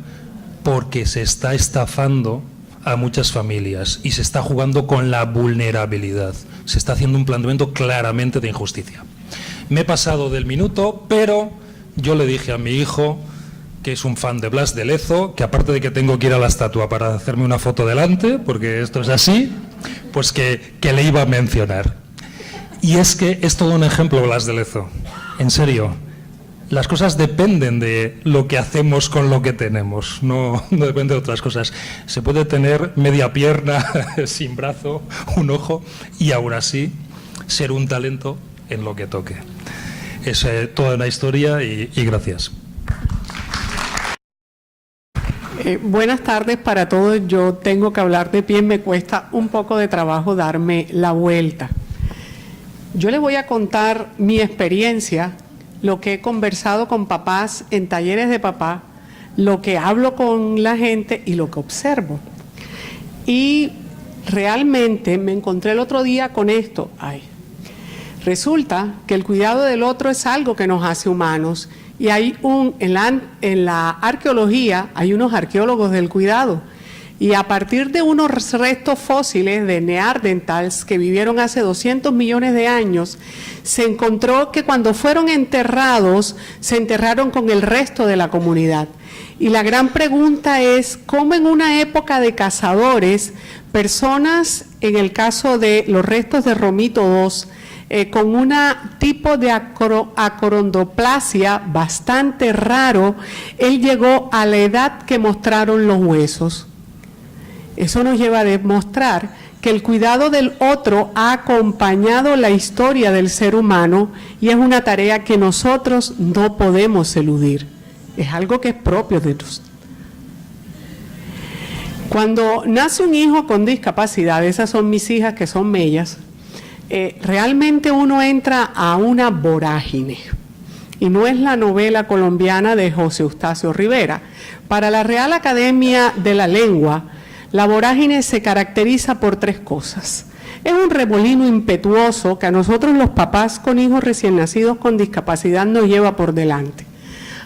Porque se está estafando a muchas familias y se está jugando con la vulnerabilidad. Se está haciendo un planteamiento claramente de injusticia. Me he pasado del minuto, pero yo le dije a mi hijo, que es un fan de Blas de Lezo, que aparte de que tengo que ir a la estatua para hacerme una foto delante, porque esto es así, pues que le iba a mencionar. Y es que es todo un ejemplo Blas de Lezo. En serio, las cosas dependen de lo que hacemos con lo que tenemos, no depende de otras cosas. Se puede tener media pierna, sin brazo, un ojo, y aún así ser un talento en lo que toque. Es toda una historia y gracias. Buenas tardes para todos. Yo tengo que hablar de pie, me cuesta un poco de trabajo darme la vuelta. Yo les voy a contar mi experiencia, lo que he conversado con papás en talleres de papá, lo que hablo con la gente y lo que observo. Y realmente me encontré el otro día con esto. Resulta que el cuidado del otro es algo que nos hace humanos. Y hay en la arqueología hay unos arqueólogos del cuidado, y a partir de unos restos fósiles de neandertales que vivieron hace 200 millones de años, se encontró que cuando fueron enterrados, se enterraron con el resto de la comunidad. Y la gran pregunta es, ¿cómo en una época de cazadores, personas, en el caso de los restos de Romito II, con un tipo de acorondoplasia bastante raro, él llegó a la edad que mostraron los huesos? Eso nos lleva a demostrar que el cuidado del otro ha acompañado la historia del ser humano y es una tarea que nosotros no podemos eludir. Es algo que es propio de nosotros. Cuando nace un hijo con discapacidad, esas son mis hijas que son mellas, realmente uno entra a una vorágine, y no es la novela colombiana de José Eustacio Rivera. Para la Real Academia de la Lengua, la vorágine se caracteriza por 3 cosas. Es un remolino impetuoso que a nosotros los papás con hijos recién nacidos con discapacidad nos lleva por delante.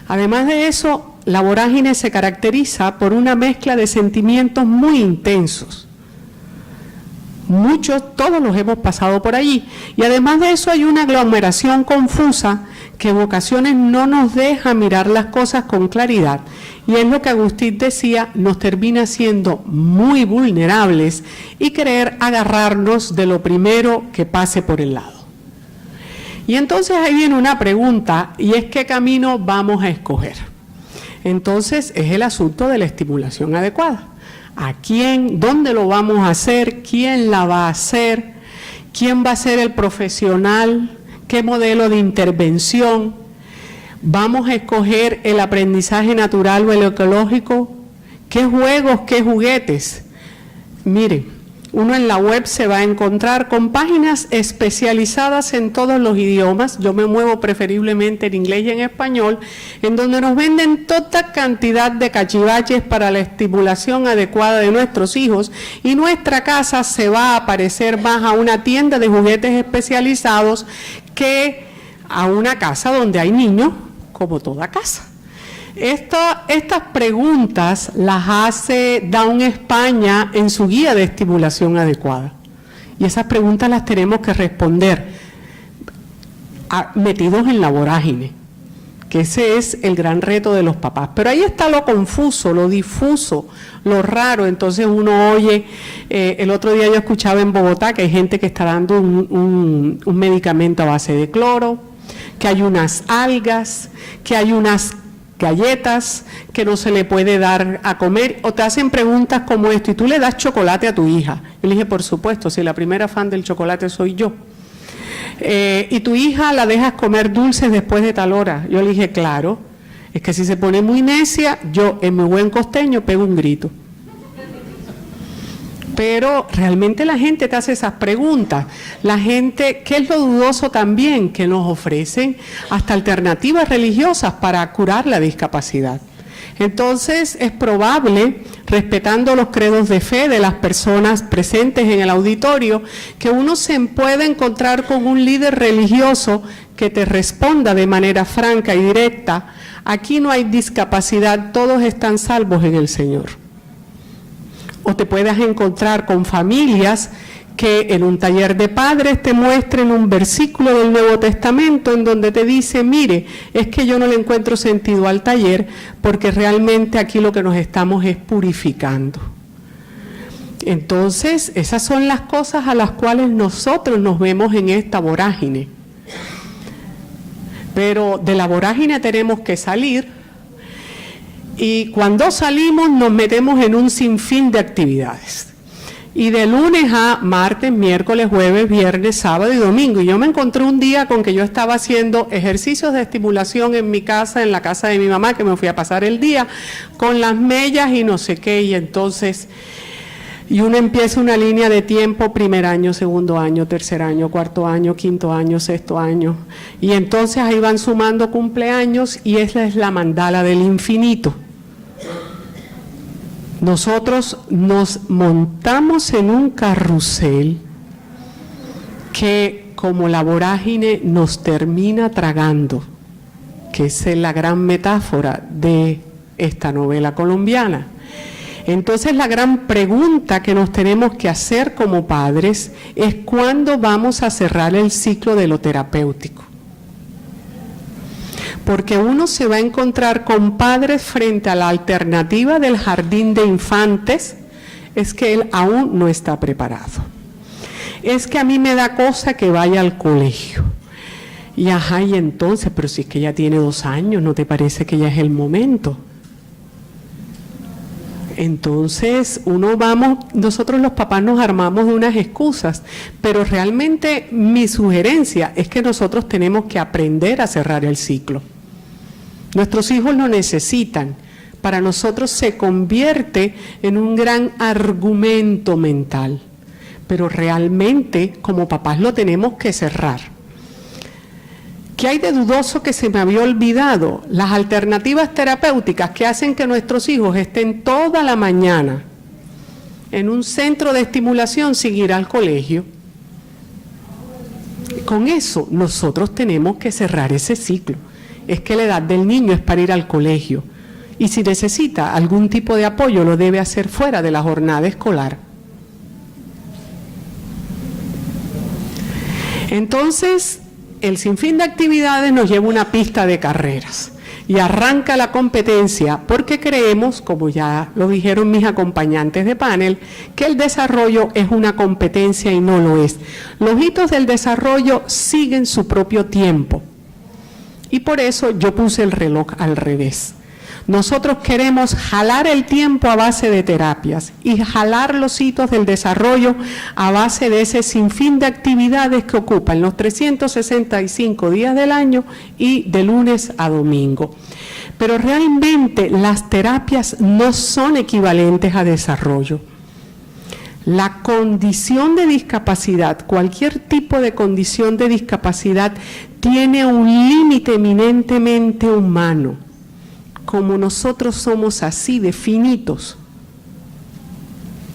Además de eso, la vorágine se caracteriza por una mezcla de sentimientos muy intensos. Todos los hemos pasado por allí, y además de eso hay una aglomeración confusa que en ocasiones no nos deja mirar las cosas con claridad, y es lo que Agustín decía, nos termina siendo muy vulnerables y querer agarrarnos de lo primero que pase por el lado. Y entonces ahí viene una pregunta, y es ¿qué camino vamos a escoger? Entonces es el asunto de la estimulación adecuada. ¿A quién? ¿Dónde lo vamos a hacer? ¿Quién la va a hacer? ¿Quién va a ser el profesional? ¿Qué modelo de intervención? ¿Vamos a escoger el aprendizaje natural o el ecológico? ¿Qué juegos, qué juguetes? Miren, uno en la web se va a encontrar con páginas especializadas en todos los idiomas. Yo me muevo preferiblemente en inglés y en español, en donde nos venden toda cantidad de cachivaches para la estimulación adecuada de nuestros hijos, y nuestra casa se va a parecer más a una tienda de juguetes especializados que a una casa donde hay niños, como toda casa. Estas preguntas las hace Down España en su guía de estimulación adecuada, y esas preguntas las tenemos que responder metidos en la vorágine, que ese es el gran reto de los papás. Pero ahí está lo confuso, lo difuso, lo raro. Entonces uno oye, el otro día yo escuchaba en Bogotá que hay gente que está dando un medicamento a base de cloro, que hay unas algas, que hay unas galletas que no se le puede dar a comer, o te hacen preguntas como esto: ¿y tú le das chocolate a tu hija? Yo le dije, por supuesto, si la primera fan del chocolate soy yo. ¿Y tu hija la dejas comer dulces después de tal hora? Yo le dije, claro, es que si se pone muy necia, yo en mi buen costeño pego un grito. Pero realmente la gente te hace esas preguntas. La gente, ¿qué es lo dudoso también? Que nos ofrecen hasta alternativas religiosas para curar la discapacidad. Entonces es probable, respetando los credos de fe de las personas presentes en el auditorio, que uno se pueda encontrar con un líder religioso que te responda de manera franca y directa: aquí no hay discapacidad, todos están salvos en el Señor. O te puedas encontrar con familias que en un taller de padres te muestren un versículo del Nuevo Testamento en donde te dice: mire, es que yo no le encuentro sentido al taller porque realmente aquí lo que nos estamos es purificando. Entonces, esas son las cosas a las cuales nosotros nos vemos en esta vorágine. pero de la vorágine tenemos que salir, y cuando salimos nos metemos en un sinfín de actividades. Y de lunes a martes, miércoles, jueves, viernes, sábado y domingo. Y yo me encontré un día con que yo estaba haciendo ejercicios de estimulación en mi casa, en la casa de mi mamá, que me fui a pasar el día, con las mellas y no sé qué. Y entonces, y uno empieza una línea de tiempo, primer año, segundo año, tercer año, cuarto año, quinto año, sexto año. Y entonces ahí van sumando cumpleaños y esa es la mandala del infinito. Nosotros nos montamos en un carrusel que como la vorágine nos termina tragando, que es la gran metáfora de esta novela colombiana. Entonces la gran pregunta que nos tenemos que hacer como padres es ¿cuándo vamos a cerrar el ciclo de lo terapéutico? Porque uno se va a encontrar con padres frente a la alternativa del jardín de infantes, es que él aún no está preparado. Es que a mí me da cosa que vaya al colegio. Y ajá, y entonces, pero si es que ya tiene 2 años, ¿no te parece que ya es el momento? Entonces, nosotros los papás nos armamos de unas excusas, pero realmente mi sugerencia es que nosotros tenemos que aprender a cerrar el ciclo. Nuestros hijos lo necesitan. Para nosotros se convierte en un gran argumento mental, pero realmente como papás lo tenemos que cerrar. ¿Qué hay de dudoso que se me había olvidado? Las alternativas terapéuticas que hacen que nuestros hijos estén toda la mañana en un centro de estimulación sin ir al colegio. Con eso nosotros tenemos que cerrar ese ciclo. Es que la edad del niño es para ir al colegio y si necesita algún tipo de apoyo lo debe hacer fuera de la jornada escolar. Entonces, el sinfín de actividades nos lleva a una pista de carreras y arranca la competencia porque creemos, como ya lo dijeron mis acompañantes de panel, que el desarrollo es una competencia y no lo es. Los hitos del desarrollo siguen su propio tiempo y por eso yo puse el reloj al revés. Nosotros queremos jalar el tiempo a base de terapias y jalar los hitos del desarrollo a base de ese sinfín de actividades que ocupan los 365 días del año y de lunes a domingo. Pero realmente las terapias no son equivalentes a desarrollo. La condición de discapacidad, cualquier tipo de condición de discapacidad, tiene un límite eminentemente humano. Como nosotros somos así de finitos.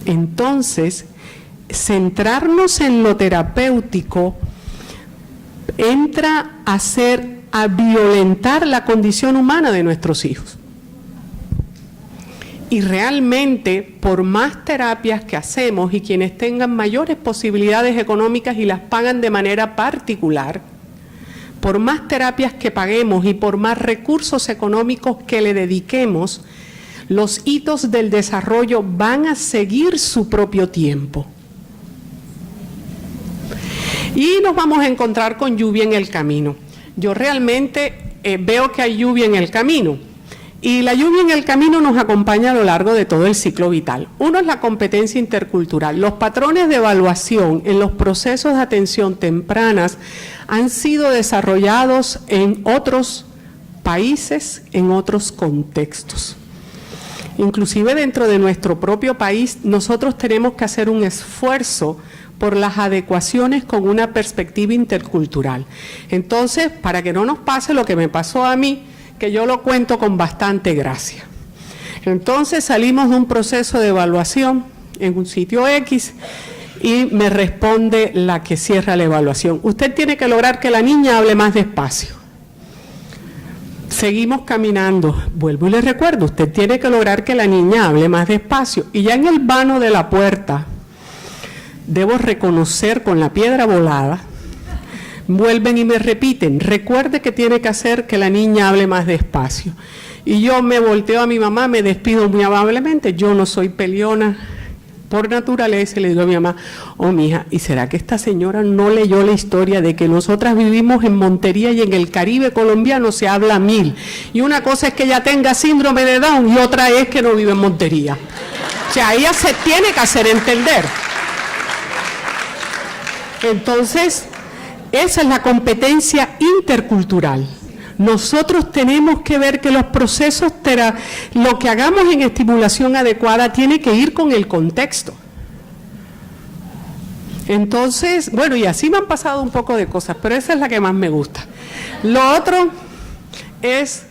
Entonces, centrarnos en lo terapéutico entra a violentar la condición humana de nuestros hijos. Y realmente, por más terapias que hacemos y quienes tengan mayores posibilidades económicas y las pagan de manera particular, por más terapias que paguemos y por más recursos económicos que le dediquemos, los hitos del desarrollo van a seguir su propio tiempo. Y nos vamos a encontrar con lluvia en el camino. Yo realmente veo que hay lluvia en el camino. Y la lluvia en el camino nos acompaña a lo largo de todo el ciclo vital. Uno es la competencia intercultural. Los patrones de evaluación en los procesos de atención tempranas han sido desarrollados en otros países, en otros contextos. Inclusive dentro de nuestro propio país, nosotros tenemos que hacer un esfuerzo por las adecuaciones con una perspectiva intercultural. Entonces, para que no nos pase lo que me pasó a mí, que yo lo cuento con bastante gracia. Entonces salimos de un proceso de evaluación en un sitio X y me responde la que cierra la evaluación: usted tiene que lograr que la niña hable más despacio. Seguimos caminando, vuelvo y le recuerdo, usted tiene que lograr que la niña hable más despacio. Y ya en el vano de la puerta, debo reconocer con la piedra volada, vuelven y me repiten: recuerde que tiene que hacer que la niña hable más despacio. Y yo me volteo a mi mamá, me despido muy amablemente: yo no soy peleona, por naturaleza, y le digo a mi mamá, oh mija, ¿y será que esta señora no leyó la historia de que nosotras vivimos en Montería y en el Caribe colombiano se habla 1000? Y una cosa es que ella tenga síndrome de Down y otra es que no vive en Montería. O sea, ella se tiene que hacer entender. Entonces, esa es la competencia intercultural. Nosotros tenemos que ver que los procesos, lo que hagamos en estimulación adecuada tiene que ir con el contexto. Entonces, bueno, y así me han pasado un poco de cosas, pero esa es la que más me gusta. Lo otro es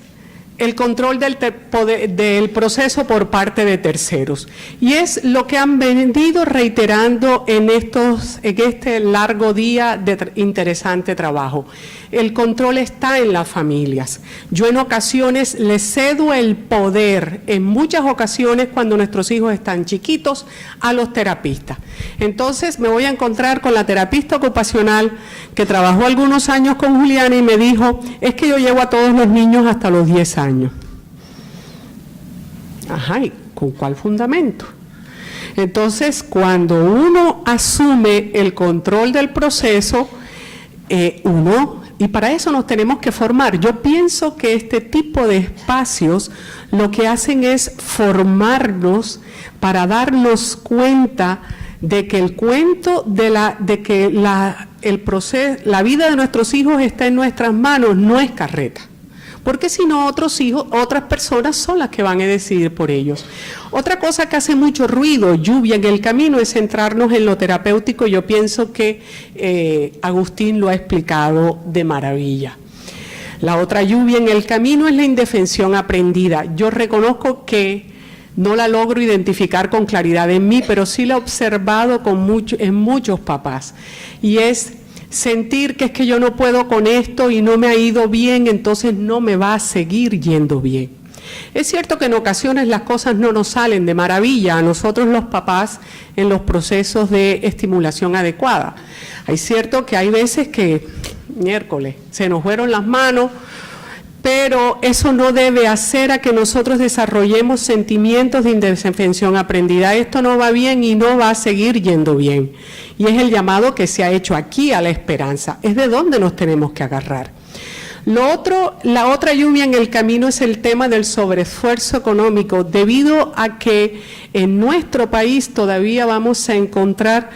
el control del proceso por parte de terceros. Y es lo que han venido reiterando en este largo día de interesante trabajo. El control está en las familias. Yo en ocasiones les cedo el poder, en muchas ocasiones cuando nuestros hijos están chiquitos, a los terapistas. Entonces me voy a encontrar con la terapista ocupacional que trabajó algunos años con Juliana y me dijo, es que yo llevo a todos los niños hasta los 10 años. Ajá, ¿y con cuál fundamento? Entonces, cuando uno asume el control del proceso, y para eso nos tenemos que formar. Yo pienso que este tipo de espacios lo que hacen es formarnos para darnos cuenta de que el cuento el proceso, la vida de nuestros hijos está en nuestras manos, no es carreta. Porque si no, otras personas son las que van a decidir por ellos. Otra cosa que hace mucho ruido, lluvia en el camino, es centrarnos en lo terapéutico. Yo pienso que Agustín lo ha explicado de maravilla. La otra lluvia en el camino es la indefensión aprendida. Yo reconozco que no la logro identificar con claridad en mí, pero sí la he observado en muchos papás. Y es sentir que es que yo no puedo con esto y no me ha ido bien, entonces no me va a seguir yendo bien. Es cierto que en ocasiones las cosas no nos salen de maravilla a nosotros los papás en los procesos de estimulación adecuada. Es cierto que hay veces que, miércoles, se nos fueron las manos, pero eso no debe hacer a que nosotros desarrollemos sentimientos de indefensión aprendida. Esto no va bien y no va a seguir yendo bien. Y es el llamado que se ha hecho aquí a la esperanza. Es de donde nos tenemos que agarrar. La otra lluvia en el camino es el tema del sobreesfuerzo económico, debido a que en nuestro país todavía vamos a encontrar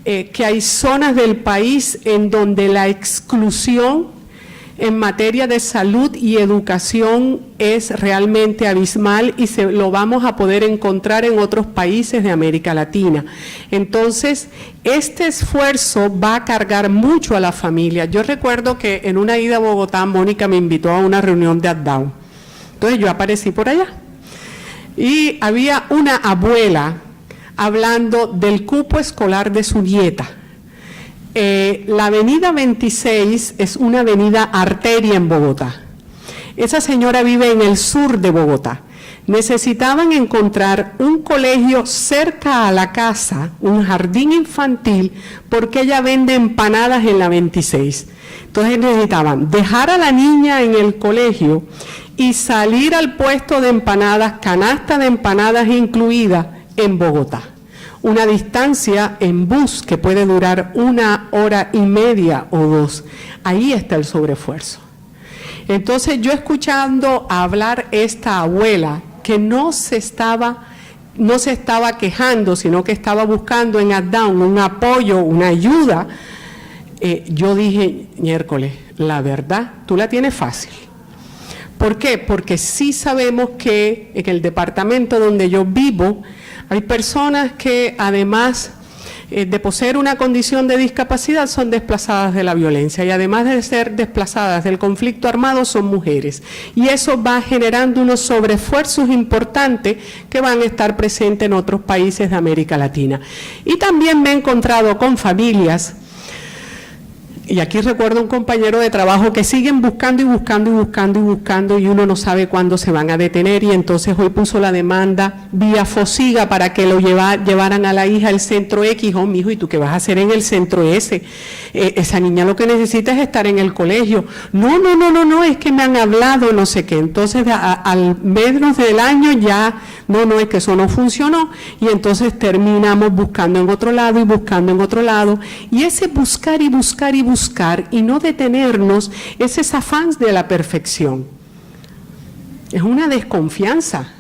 que hay zonas del país en donde la exclusión en materia de salud y educación es realmente abismal y lo vamos a poder encontrar en otros países de América Latina. Entonces, este esfuerzo va a cargar mucho a la familia. Yo recuerdo que en una ida a Bogotá, Mónica me invitó a una reunión de ADDAO. Entonces yo aparecí por allá y había una abuela hablando del cupo escolar de su nieta. La avenida 26 es una avenida arteria en Bogotá. Esa señora vive en el sur de Bogotá. Necesitaban encontrar un colegio cerca a la casa, un jardín infantil, porque ella vende empanadas en la 26. Entonces necesitaban dejar a la niña en el colegio y salir al puesto de empanadas, canasta de empanadas incluida, en Bogotá. Una distancia en bus que puede durar 1 hora y media o 2. Ahí está el sobreesfuerzo. Entonces yo escuchando hablar esta abuela que no se estaba quejando, sino que estaba buscando en ADDAO un apoyo, una ayuda, yo dije, miércoles, la verdad, tú la tienes fácil. ¿Por qué? Porque sí sabemos que en el departamento donde yo vivo, hay personas que además de poseer una condición de discapacidad son desplazadas de la violencia y además de ser desplazadas del conflicto armado son mujeres. Y eso va generando unos sobreesfuerzos importantes que van a estar presentes en otros países de América Latina. Y también me he encontrado con familias Y aquí recuerdo un compañero de trabajo que siguen buscando y buscando y buscando y buscando y uno no sabe cuándo se van a detener, y entonces hoy puso la demanda vía Fosiga para que lo llevaran a la hija al centro X. Oh, mijo, ¿y tú qué vas a hacer en el centro S? Esa niña lo que necesita es estar en el colegio. No, es que me han hablado, no sé qué. Entonces al menos del año ya, no, es que eso no funcionó, y entonces terminamos buscando en otro lado y buscando en otro lado, y ese buscar y buscar y buscar y no detenernos es ese afán de la perfección. Es una desconfianza.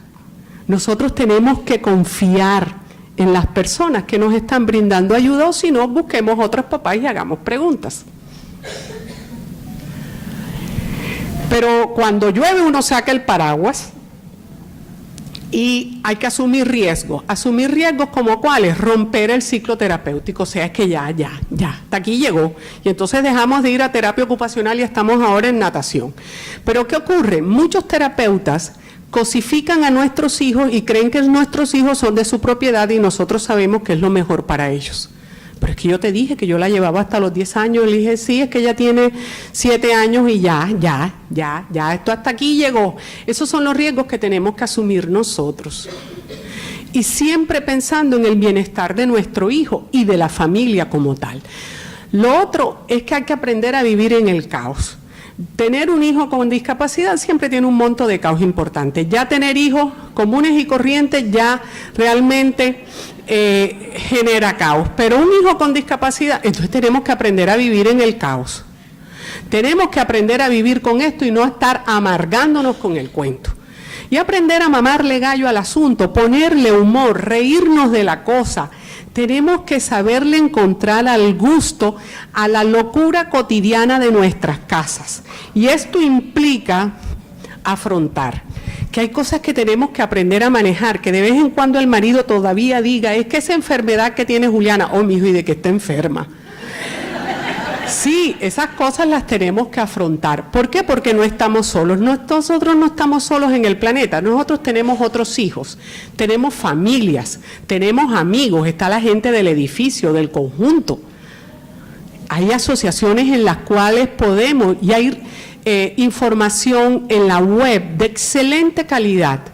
Nosotros tenemos que confiar en las personas que nos están brindando ayuda, o si no, busquemos otros papás y hagamos preguntas. Pero cuando llueve uno saca el paraguas y hay que asumir riesgos. Asumir riesgos como cuáles: romper el ciclo terapéutico. O sea, es que ya, hasta aquí llegó. Y entonces dejamos de ir a terapia ocupacional y estamos ahora en natación. Pero ¿qué ocurre? Muchos terapeutas cosifican a nuestros hijos y creen que nuestros hijos son de su propiedad y nosotros sabemos que es lo mejor para ellos. Pero es que yo te dije que yo la llevaba hasta los 10 años. Le dije, sí, es que ella tiene 7 años y ya, esto hasta aquí llegó. Esos son los riesgos que tenemos que asumir nosotros. Y siempre pensando en el bienestar de nuestro hijo y de la familia como tal. Lo otro es que hay que aprender a vivir en el caos. Tener un hijo con discapacidad siempre tiene un monto de caos importante. Ya tener hijos comunes y corrientes ya realmente genera caos. Pero un hijo con discapacidad, entonces tenemos que aprender a vivir en el caos. Tenemos que aprender a vivir con esto y no estar amargándonos con el cuento. Y aprender a mamarle gallo al asunto, ponerle humor, reírnos de la cosa. Tenemos que saberle encontrar al gusto a la locura cotidiana de nuestras casas. Y esto implica afrontar que hay cosas que tenemos que aprender a manejar, que de vez en cuando el marido todavía diga, es que esa enfermedad que tiene Juliana, oh, mijo, ¿y de qué está enferma? Sí, esas cosas las tenemos que afrontar. ¿Por qué? Porque no estamos solos. Nosotros no estamos solos en el planeta. Nosotros tenemos otros hijos, tenemos familias, tenemos amigos, está la gente del edificio, del conjunto. Hay asociaciones en las cuales podemos, y hay información en la web de excelente calidad,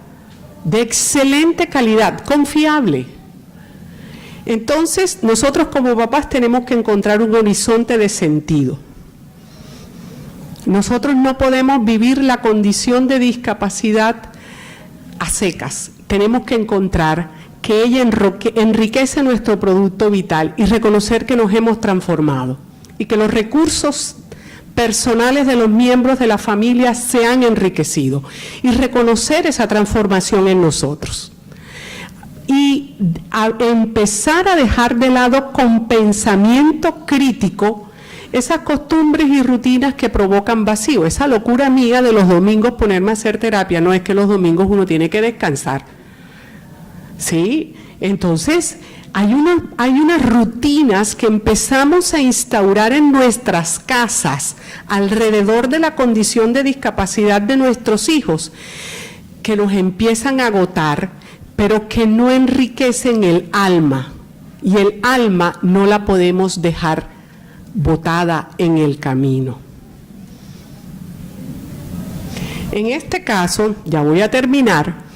confiable. Entonces, nosotros como papás tenemos que encontrar un horizonte de sentido. Nosotros no podemos vivir la condición de discapacidad a secas. Tenemos que encontrar que ella enriquece nuestro producto vital y reconocer que nos hemos transformado y que los recursos personales de los miembros de la familia se han enriquecido y reconocer esa transformación en nosotros. Y a empezar a dejar de lado con pensamiento crítico esas costumbres y rutinas que provocan vacío, esa locura mía de los domingos ponerme a hacer terapia. No es que los domingos uno tiene que descansar, ¿sí? Entonces hay unas rutinas que empezamos a instaurar en nuestras casas alrededor de la condición de discapacidad de nuestros hijos que nos empiezan a agotar, pero que no enriquecen el alma, y el alma no la podemos dejar botada en el camino. En este caso, ya voy a terminar,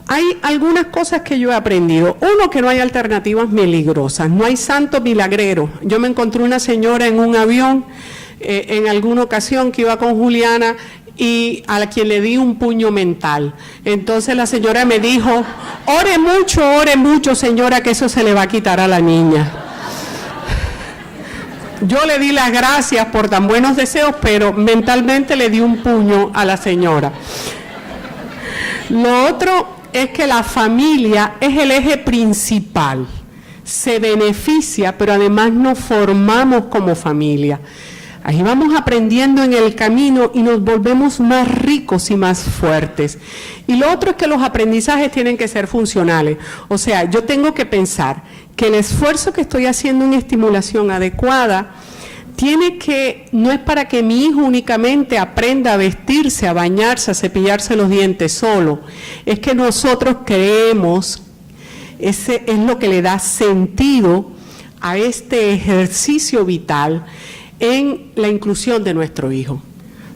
hay algunas cosas que yo he aprendido. Uno, que no hay alternativas milagrosas, no hay santo milagrero. Yo me encontré una señora en un avión en alguna ocasión que iba con Juliana, y a quien le di un puño mental. Entonces la señora me dijo, ore mucho, señora, que eso se le va a quitar a la niña. Yo le di las gracias por tan buenos deseos, pero mentalmente le di un puño a la señora. Lo otro es que la familia es el eje principal. Se beneficia, pero además nos formamos como familia. Ahí vamos aprendiendo en el camino y nos volvemos más ricos y más fuertes. Y lo otro es que los aprendizajes tienen que ser funcionales. O sea, yo tengo que pensar que el esfuerzo que estoy haciendo en estimulación adecuada no es para que mi hijo únicamente aprenda a vestirse, a bañarse, a cepillarse los dientes solo. Es que nosotros creemos, ese es lo que le da sentido a este ejercicio vital, en la inclusión de nuestro hijo.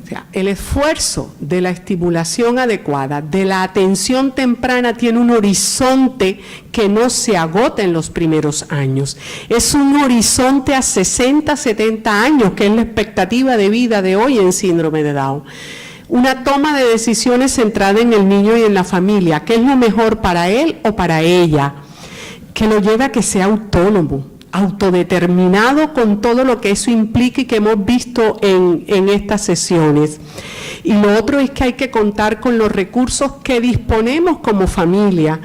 O sea, el esfuerzo de la estimulación adecuada, de la atención temprana, tiene un horizonte que no se agota en los primeros años. Es un horizonte a 60, 70 años, que es la expectativa de vida de hoy en síndrome de Down. Una toma de decisiones centrada en el niño y en la familia, qué es lo mejor para él o para ella, que lo lleva a que sea autónomo, autodeterminado, con todo lo que eso implica y que hemos visto en estas sesiones. Y lo otro es que hay que contar con los recursos que disponemos como familia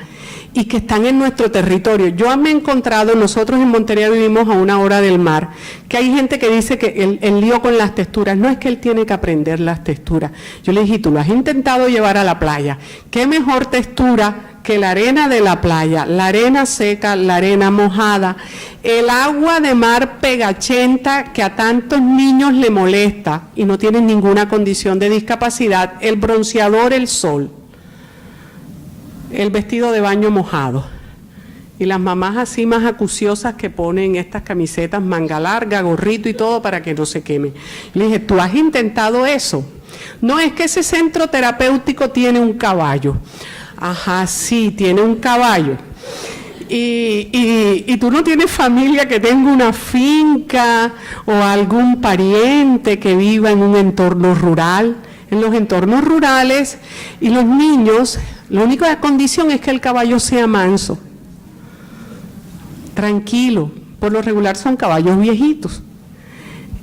y que están en nuestro territorio. Yo me he encontrado, nosotros en Montería vivimos a 1 hora del mar, que hay gente que dice que el lío con las texturas, no es que él tiene que aprender las texturas. Yo le dije, tú lo has intentado llevar a la playa, ¿qué mejor textura que la arena de la playa, la arena seca, la arena mojada, el agua de mar pegachenta que a tantos niños le molesta y no tienen ninguna condición de discapacidad, el bronceador, el sol, el vestido de baño mojado y las mamás así más acuciosas que ponen estas camisetas manga larga, gorrito y todo para que no se queme. Le dije, ¿tú has intentado eso? No, es que ese centro terapéutico tiene un caballo. Ajá, sí, tiene un caballo. Y tú no tienes familia que tenga una finca o algún pariente que viva en un entorno rural. En los entornos rurales y los niños, la única condición es que el caballo sea manso, tranquilo. Por lo regular son caballos viejitos.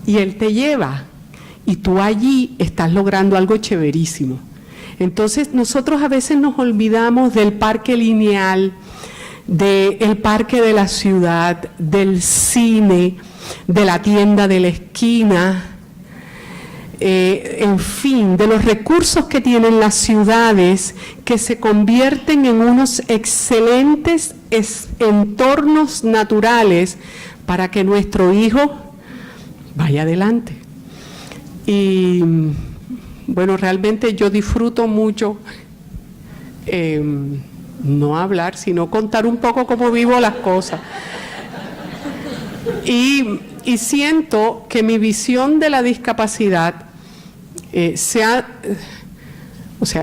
Y él te lleva y tú allí estás logrando algo chéverísimo. Entonces nosotros a veces nos olvidamos del parque lineal, del parque de la ciudad, del cine, de la tienda de la esquina, en fin, de los recursos que tienen las ciudades que se convierten en unos excelentes entornos naturales para que nuestro hijo vaya adelante. Y bueno, realmente yo disfruto mucho no hablar, sino contar un poco cómo vivo las cosas. Y siento que mi visión de la discapacidad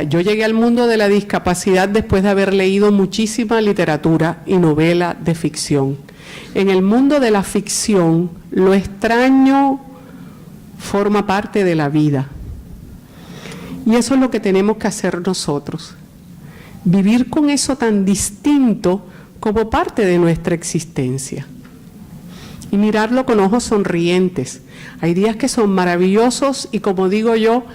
yo llegué al mundo de la discapacidad después de haber leído muchísima literatura y novela de ficción. En el mundo de la ficción, lo extraño forma parte de la vida. Y eso es lo que tenemos que hacer nosotros. Vivir con eso tan distinto como parte de nuestra existencia. Y mirarlo con ojos sonrientes. Hay días que son maravillosos y, como digo yo,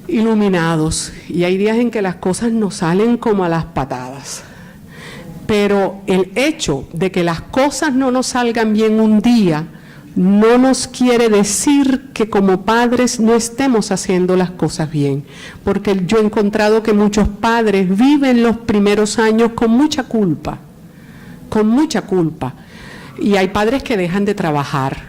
iluminados. Y hay días en que las cosas nos salen como a las patadas. Pero el hecho de que las cosas no nos salgan bien un día no nos quiere decir que como padres no estemos haciendo las cosas bien, porque yo he encontrado que muchos padres viven los primeros años con mucha culpa, y hay padres que dejan de trabajar,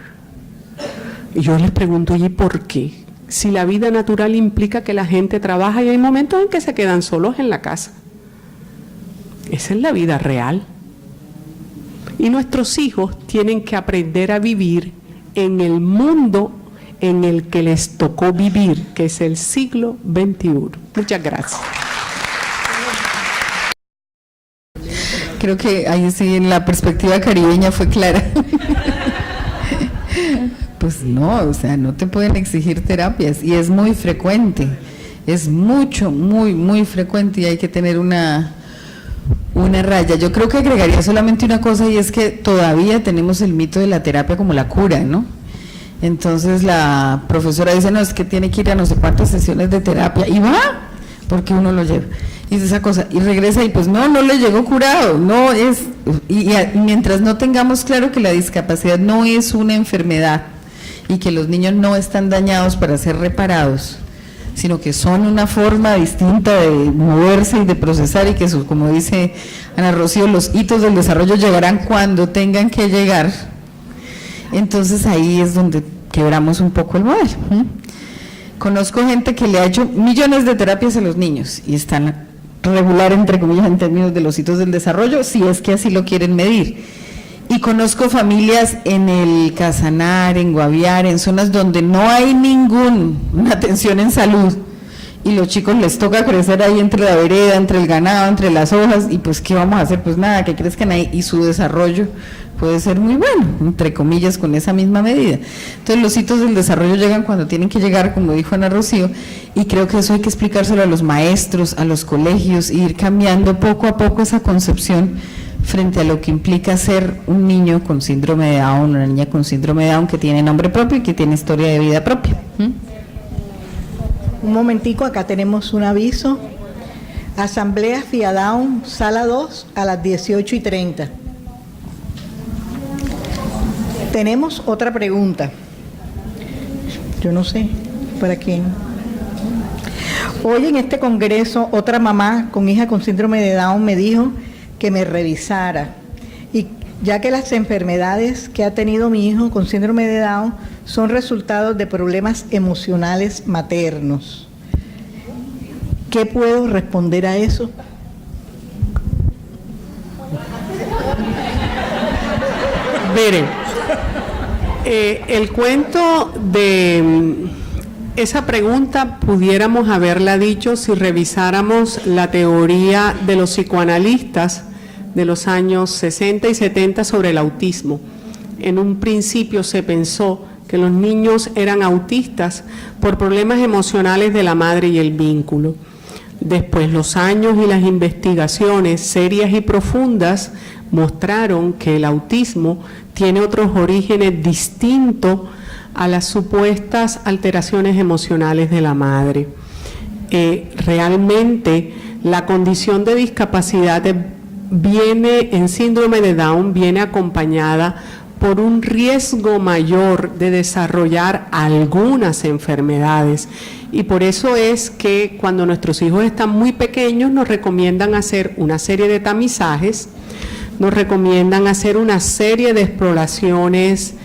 y yo les pregunto, ¿y por qué? Si la vida natural implica que la gente trabaja y hay momentos en que se quedan solos en la casa. Esa es la vida real. Y nuestros hijos tienen que aprender a vivir en el mundo en el que les tocó vivir, que es el siglo XXI. Muchas gracias. Creo que ahí sí, en la perspectiva caribeña fue clara. Pues no, o sea, no te pueden exigir terapias y es muy frecuente, es muy frecuente y hay que tener una raya. Yo creo que agregaría solamente una cosa y es que todavía tenemos el mito de la terapia como la cura, ¿no? Entonces la profesora dice, no, es que tiene que ir a no sé cuántas sesiones de terapia y va, porque uno lo lleva. Y dice esa cosa, y regresa y pues no le llegó curado, no es, y mientras no tengamos claro que la discapacidad no es una enfermedad y que los niños no están dañados para ser reparados, sino que son una forma distinta de moverse y de procesar y que, como dice Ana Rocío, los hitos del desarrollo llegarán cuando tengan que llegar. Entonces ahí es donde quebramos un poco el modelo. Conozco gente que le ha hecho millones de terapias a los niños y están regular, entre comillas, en términos de los hitos del desarrollo, si es que así lo quieren medir. Y conozco familias en el Casanar, en Guaviare, en zonas donde no hay ninguna atención en salud, y los chicos les toca crecer ahí entre la vereda, entre el ganado, entre las hojas, y pues ¿qué vamos a hacer? Pues nada, que crezcan ahí, y su desarrollo puede ser muy bueno, entre comillas, con esa misma medida. Entonces los hitos del desarrollo llegan cuando tienen que llegar, como dijo Ana Rocío, y creo que eso hay que explicárselo a los maestros, a los colegios, e ir cambiando poco a poco esa concepción frente a lo que implica ser un niño con síndrome de Down, una niña con síndrome de Down que tiene nombre propio y que tiene historia de vida propia. Un momentico, acá tenemos un aviso. Asamblea FIADAUN, sala 2, a las 18:30. Tenemos otra pregunta. Yo no sé para quién. Hoy en este congreso, otra mamá con hija con síndrome de Down me dijo que me revisara, y ya que las enfermedades que ha tenido mi hijo con síndrome de Down son resultados de problemas emocionales maternos. ¿Qué puedo responder a eso? Miren, el cuento de esa pregunta pudiéramos haberla dicho si revisáramos la teoría de los psicoanalistas de los años 60 y 70 sobre el autismo. En un principio se pensó que los niños eran autistas por problemas emocionales de la madre y el vínculo. Después los años y las investigaciones serias y profundas mostraron que el autismo tiene otros orígenes distintos a las supuestas alteraciones emocionales de la madre. Realmente la condición de discapacidad viene en síndrome de Down, viene acompañada por un riesgo mayor de desarrollar algunas enfermedades, y por eso es que cuando nuestros hijos están muy pequeños nos recomiendan hacer una serie de tamizajes, nos recomiendan hacer una serie de exploraciones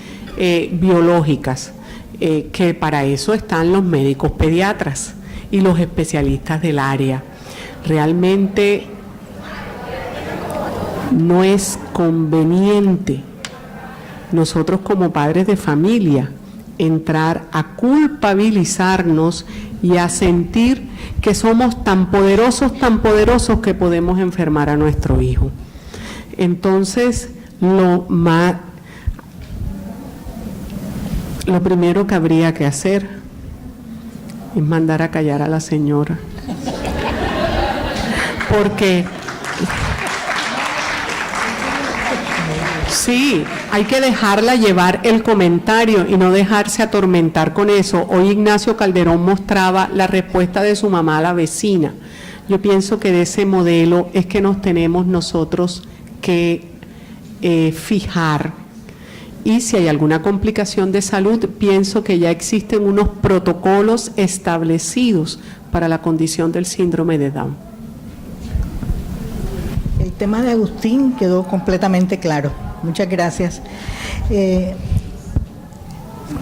biológicas, que para eso están los médicos pediatras y los especialistas del área. Realmente no es conveniente nosotros como padres de familia entrar a culpabilizarnos y a sentir que somos tan poderosos que podemos enfermar a nuestro hijo. Entonces, lo primero que habría que hacer es mandar a callar a la señora. Porque sí, hay que dejarla llevar el comentario y no dejarse atormentar con eso. Hoy Ignacio Calderón mostraba la respuesta de su mamá a la vecina. Yo pienso que de ese modelo es que nos tenemos nosotros que fijar. Y si hay alguna complicación de salud, pienso que ya existen unos protocolos establecidos para la condición del síndrome de Down. El tema de Agustín quedó completamente claro. Muchas gracias.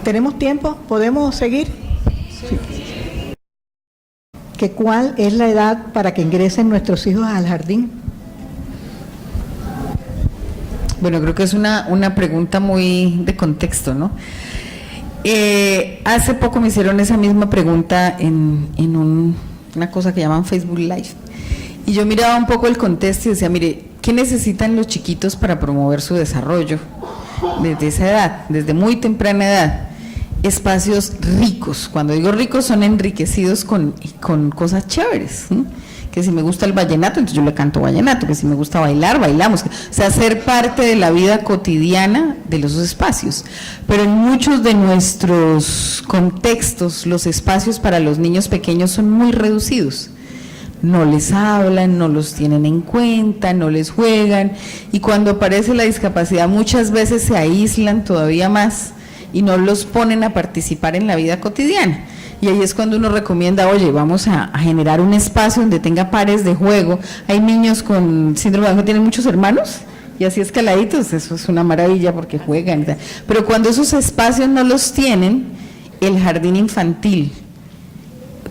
¿Tenemos tiempo? ¿Podemos seguir? Sí. ¿Que cuál es la edad para que ingresen nuestros hijos al jardín? Bueno, creo que es una pregunta muy de contexto, ¿no? Hace poco me hicieron esa misma pregunta en una cosa que llaman Facebook Live. Y yo miraba un poco el contexto y decía, mire, ¿qué necesitan los chiquitos para promover su desarrollo? Desde esa edad, desde muy temprana edad. Espacios ricos. Cuando digo ricos, son enriquecidos con cosas chéveres, ¿sí? Que si me gusta el vallenato, entonces yo le canto vallenato, que si me gusta bailar, bailamos, o sea, ser parte de la vida cotidiana de los espacios. Pero en muchos de nuestros contextos, los espacios para los niños pequeños son muy reducidos. No les hablan, no los tienen en cuenta, no les juegan, y cuando aparece la discapacidad muchas veces se aíslan todavía más y no los ponen a participar en la vida cotidiana. Y ahí es cuando uno recomienda, oye, vamos a generar un espacio donde tenga pares de juego. Hay niños con síndrome de Down que tienen muchos hermanos y así escaladitos, eso es una maravilla porque juegan. Pero cuando esos espacios no los tienen, el jardín infantil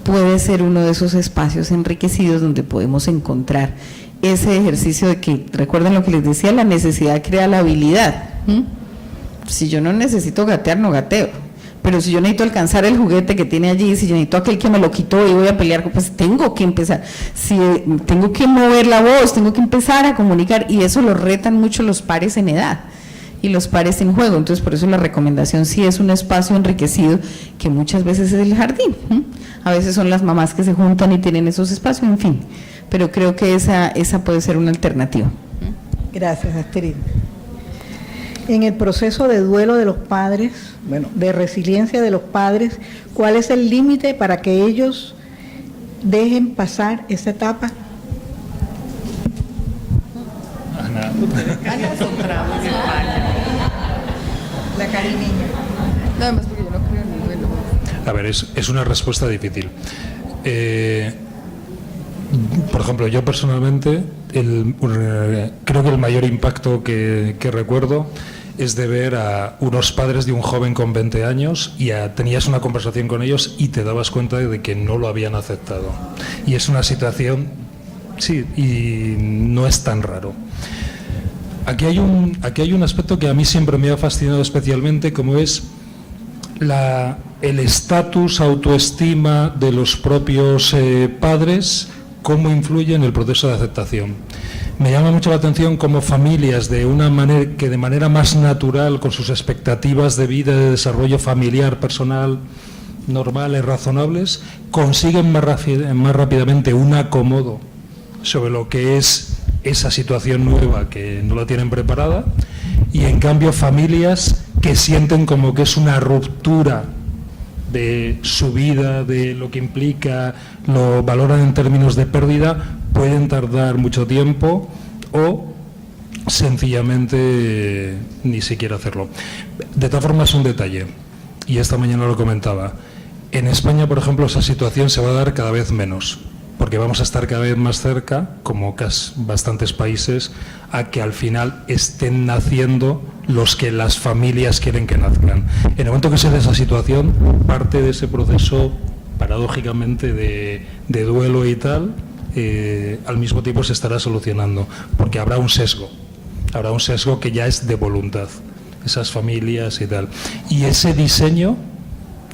puede ser uno de esos espacios enriquecidos donde podemos encontrar ese ejercicio de que, recuerden lo que les decía, la necesidad crea la habilidad. Si yo no necesito gatear, no gateo. Pero si yo necesito alcanzar el juguete que tiene allí, si yo necesito aquel que me lo quitó y voy a pelear, pues tengo que empezar. Si tengo que mover la voz, tengo que empezar a comunicar, y eso lo retan mucho los pares en edad y los pares en juego. Entonces, por eso la recomendación sí es un espacio enriquecido, que muchas veces es el jardín. A veces son las mamás que se juntan y tienen esos espacios, en fin. Pero creo que esa puede ser una alternativa. Gracias, Astrid. En el proceso de duelo de los padres, bueno, de resiliencia de los padres, ¿cuál es el límite para que ellos dejen pasar esa etapa? La cariñeña. Nada más porque yo no creo en el duelo. A ver, es una respuesta difícil. Por ejemplo, yo personalmente creo que el mayor impacto que recuerdo es de ver a unos padres de un joven con 20 años y tenías una conversación con ellos y te dabas cuenta de que no lo habían aceptado. Y es una situación, sí, y no es tan raro. Aquí hay un aspecto que a mí siempre me ha fascinado especialmente, como es el estatus, autoestima de los propios padres, cómo influye en el proceso de aceptación. Me llama mucho la atención cómo familias de manera más natural, con sus expectativas de vida, de desarrollo familiar, personal, normales, razonables, consiguen más rápidamente un acomodo sobre lo que es esa situación nueva que no la tienen preparada, y en cambio familias que sienten como que es una ruptura de su vida, de lo que implica, lo valoran en términos de pérdida, pueden tardar mucho tiempo o sencillamente ni siquiera hacerlo. De todas formas, un detalle, y esta mañana lo comentaba, en España, por ejemplo, esa situación se va a dar cada vez menos, porque vamos a estar cada vez más cerca, como bastantes países, a que al final estén naciendo los que las familias quieren que nazcan. En el momento que se dé esa situación, parte de ese proceso, paradójicamente, de duelo y tal, al mismo tiempo se estará solucionando, porque habrá un sesgo que ya es de voluntad, esas familias y tal. Y ese diseño,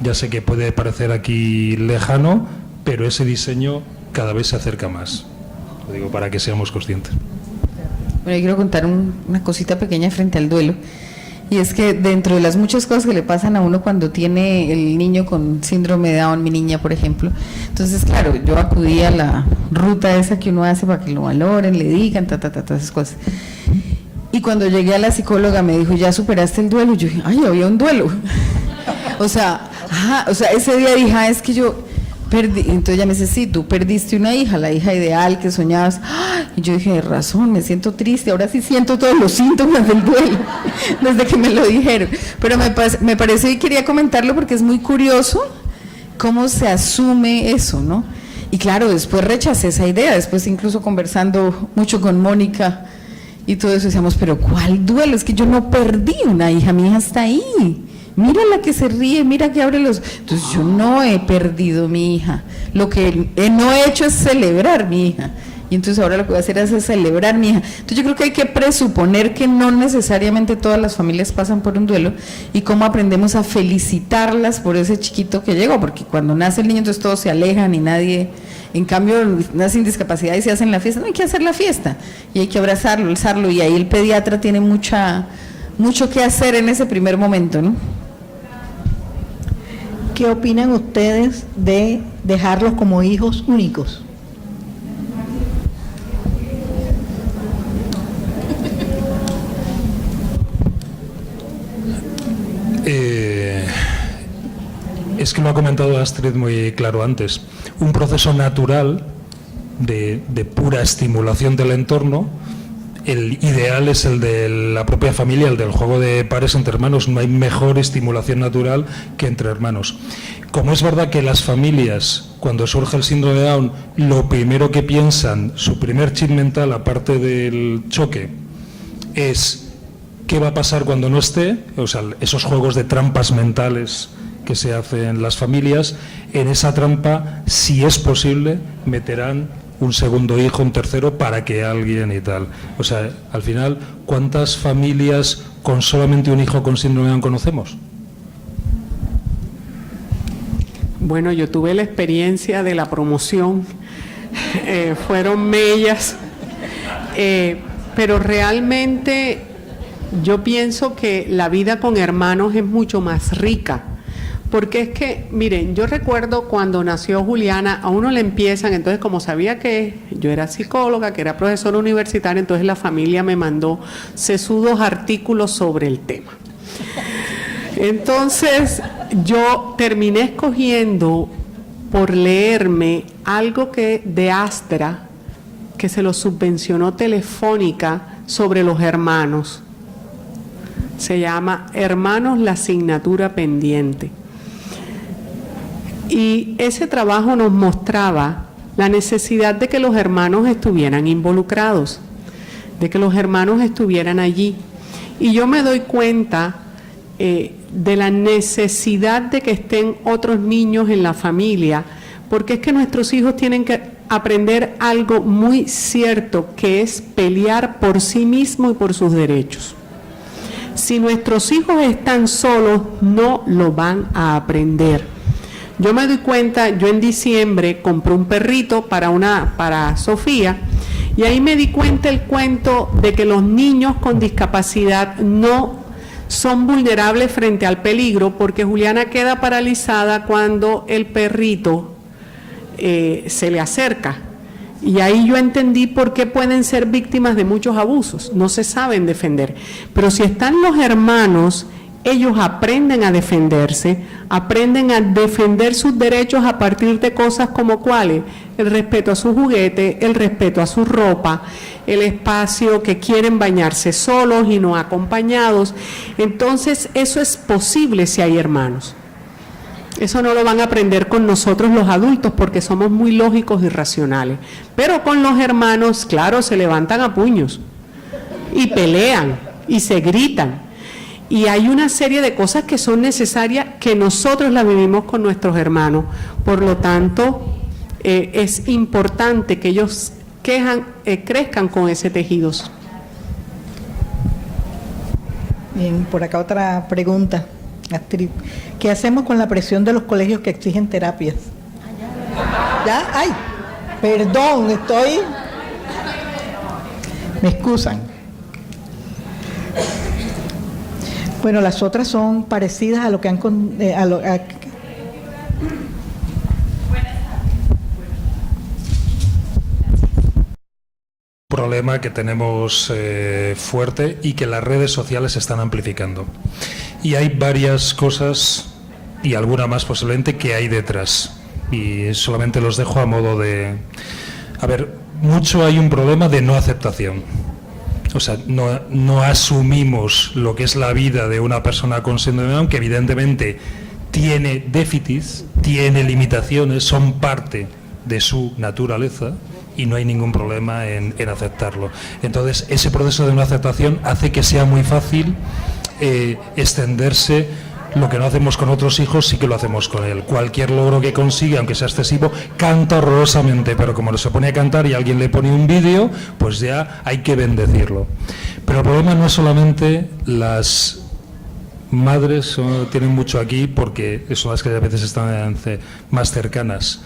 ya sé que puede parecer aquí lejano, pero ese diseño cada vez se acerca más. Lo digo para que seamos conscientes. Bueno, yo quiero contar una cosita pequeña frente al duelo, y es que dentro de las muchas cosas que le pasan a uno cuando tiene el niño con síndrome de Down, mi niña, por ejemplo, entonces, claro, yo acudí a la ruta esa que uno hace para que lo valoren, le digan, esas cosas. Y cuando llegué a la psicóloga me dijo, ¿ya superaste el duelo? Y yo dije, ay, había un duelo. o sea, ese día dije, es que yo perdí. Entonces ella me dice, sí, tú perdiste una hija, la hija ideal que soñabas. Y yo dije, de razón, me siento triste, ahora sí siento todos los síntomas del duelo, desde que me lo dijeron. Pero me pareció y quería comentarlo porque es muy curioso cómo se asume eso, ¿no? Y claro, después rechacé esa idea, después incluso conversando mucho con Mónica y todo eso, decíamos, pero ¿cuál duelo? Es que yo no perdí una hija, mi hija está ahí. Mira la que se ríe, mira que abre los... Entonces yo no he perdido mi hija, lo que no he hecho es celebrar mi hija, y entonces ahora lo que voy a hacer es celebrar mi hija. Entonces yo creo que hay que presuponer que no necesariamente todas las familias pasan por un duelo, y cómo aprendemos a felicitarlas por ese chiquito que llegó, porque cuando nace el niño entonces todos se alejan y nadie... En cambio, nacen discapacidad y se hacen la fiesta, no hay que hacer la fiesta, y hay que abrazarlo, alzarlo, y ahí el pediatra tiene mucho que hacer en ese primer momento, ¿no? ¿Qué opinan ustedes de dejarlos como hijos únicos? Es que lo ha comentado Astrid muy claro antes. Un proceso natural de pura estimulación del entorno. El ideal es el de la propia familia, el del juego de pares entre hermanos. No hay mejor estimulación natural que entre hermanos. Como es verdad que las familias, cuando surge el síndrome de Down, lo primero que piensan, su primer chip mental, aparte del choque, es qué va a pasar cuando no esté, o sea, esos juegos de trampas mentales que se hacen en las familias. En esa trampa, si es posible, meterán un segundo hijo, un tercero, para que alguien y tal. O sea, al final, ¿cuántas familias con solamente un hijo con síndrome de Down conocemos? Bueno, yo tuve la experiencia de la promoción, fueron mellas, pero realmente yo pienso que la vida con hermanos es mucho más rica, porque es que, miren, yo recuerdo cuando nació Juliana, a uno le empiezan, entonces como sabía que yo era psicóloga, que era profesora universitaria, entonces la familia me mandó sesudos artículos sobre el tema. Entonces, yo terminé escogiendo por leerme algo que de Astra, que se lo subvencionó Telefónica, sobre los hermanos. Se llama Hermanos, la asignatura pendiente. Y ese trabajo nos mostraba la necesidad de que los hermanos estuvieran involucrados, de que los hermanos estuvieran allí. Y yo me doy cuenta de la necesidad de que estén otros niños en la familia, porque es que nuestros hijos tienen que aprender algo muy cierto, que es pelear por sí mismos y por sus derechos. Si nuestros hijos están solos, no lo van a aprender. Yo me doy cuenta, yo en diciembre compré un perrito para Sofía, y ahí me di cuenta el cuento de que los niños con discapacidad no son vulnerables frente al peligro, porque Juliana queda paralizada cuando el perrito se le acerca. Y ahí yo entendí por qué pueden ser víctimas de muchos abusos, no se saben defender. Pero si están los hermanos, ellos aprenden a defenderse, aprenden a defender sus derechos a partir de cosas como cuáles: el respeto a su juguete, el respeto a su ropa, el espacio, que quieren bañarse solos y no acompañados. Entonces, eso es posible si hay hermanos. Eso no lo van a aprender con nosotros los adultos, porque somos muy lógicos y racionales. Pero con los hermanos, claro, se levantan a puños y pelean y se gritan. Y hay una serie de cosas que son necesarias, que nosotros las vivimos con nuestros hermanos. Por lo tanto, es importante que ellos crezcan con ese tejido. Bien, por acá otra pregunta, Astrid. ¿Qué hacemos con la presión de los colegios que exigen terapias? ¿Ya? ¡Ay! Perdón, me excusan. Bueno, las otras son parecidas a lo que han... Problema que tenemos fuerte y que las redes sociales están amplificando. Y hay varias cosas, y alguna más posiblemente, que hay detrás. Y solamente los dejo a modo de... A ver, hay un problema de no aceptación. O sea, no asumimos lo que es la vida de una persona con síndrome de Down, que evidentemente tiene déficits, tiene limitaciones, son parte de su naturaleza, y no hay ningún problema en aceptarlo. Entonces, ese proceso de no aceptación hace que sea muy fácil extenderse. Lo que no hacemos con otros hijos, sí que lo hacemos con él. Cualquier logro que consigue, aunque sea excesivo, canta horrorosamente, pero como no se pone a cantar y alguien le pone un vídeo, pues ya hay que bendecirlo. Pero el problema no es solamente las madres, tienen mucho aquí, porque son las que a veces están más cercanas.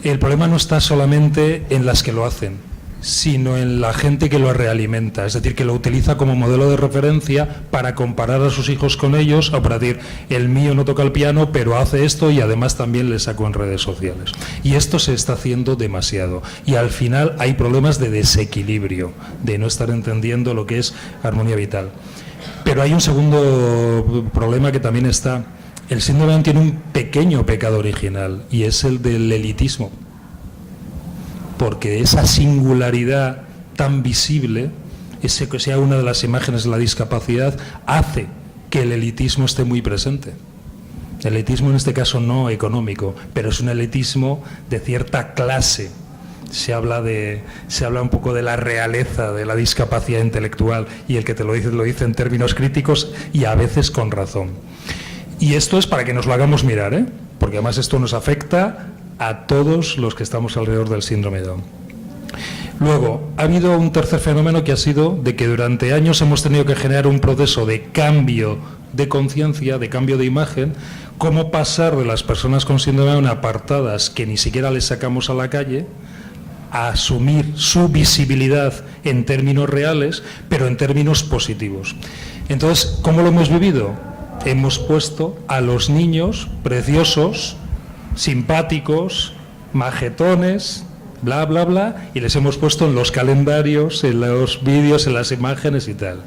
El problema no está solamente en las que lo hacen, sino en la gente que lo realimenta, es decir, que lo utiliza como modelo de referencia para comparar a sus hijos con ellos, o para decir, el mío no toca el piano, pero hace esto y además también le saco en redes sociales. Y esto se está haciendo demasiado. Y al final hay problemas de desequilibrio, de no estar entendiendo lo que es armonía vital. Pero hay un segundo problema que también está. El síndrome de Down tiene un pequeño pecado original, y es el del elitismo. Porque esa singularidad tan visible, ese que sea una de las imágenes de la discapacidad, hace que el elitismo esté muy presente. El elitismo en este caso no económico, pero es un elitismo de cierta clase. Se habla un poco de la realeza de la discapacidad intelectual, y el que te lo dice en términos críticos, y a veces con razón. Y esto es para que nos lo hagamos mirar, porque además esto nos afecta a todos los que estamos alrededor del síndrome de Down. Luego, ha habido un tercer fenómeno que ha sido de que durante años hemos tenido que generar un proceso de cambio de conciencia, de cambio de imagen, cómo pasar de las personas con síndrome de Down apartadas que ni siquiera les sacamos a la calle, a asumir su visibilidad en términos reales, pero en términos positivos. Entonces, ¿cómo lo hemos vivido? Hemos puesto a los niños preciosos, simpáticos, majetones, bla, bla, bla, y les hemos puesto en los calendarios, en los vídeos, en las imágenes y tal.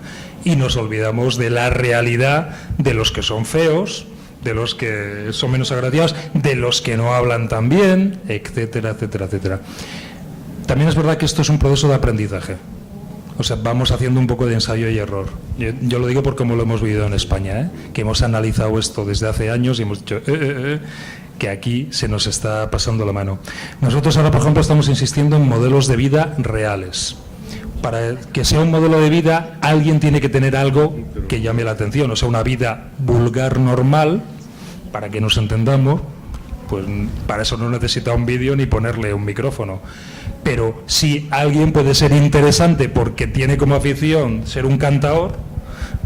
Y nos olvidamos de la realidad de los que son feos, de los que son menos agraciados, de los que no hablan tan bien, etcétera, etcétera, etcétera. También es verdad que esto es un proceso de aprendizaje. O sea, vamos haciendo un poco de ensayo y error. Yo lo digo por cómo lo hemos vivido en España, que hemos analizado esto desde hace años y hemos dicho que aquí se nos está pasando la mano. Nosotros ahora, por ejemplo, estamos insistiendo en modelos de vida reales. Para que sea un modelo de vida, alguien tiene que tener algo que llame la atención. O sea, una vida vulgar, normal, para que nos entendamos, pues para eso no necesita un vídeo ni ponerle un micrófono. Pero si alguien puede ser interesante porque tiene como afición ser un cantaor,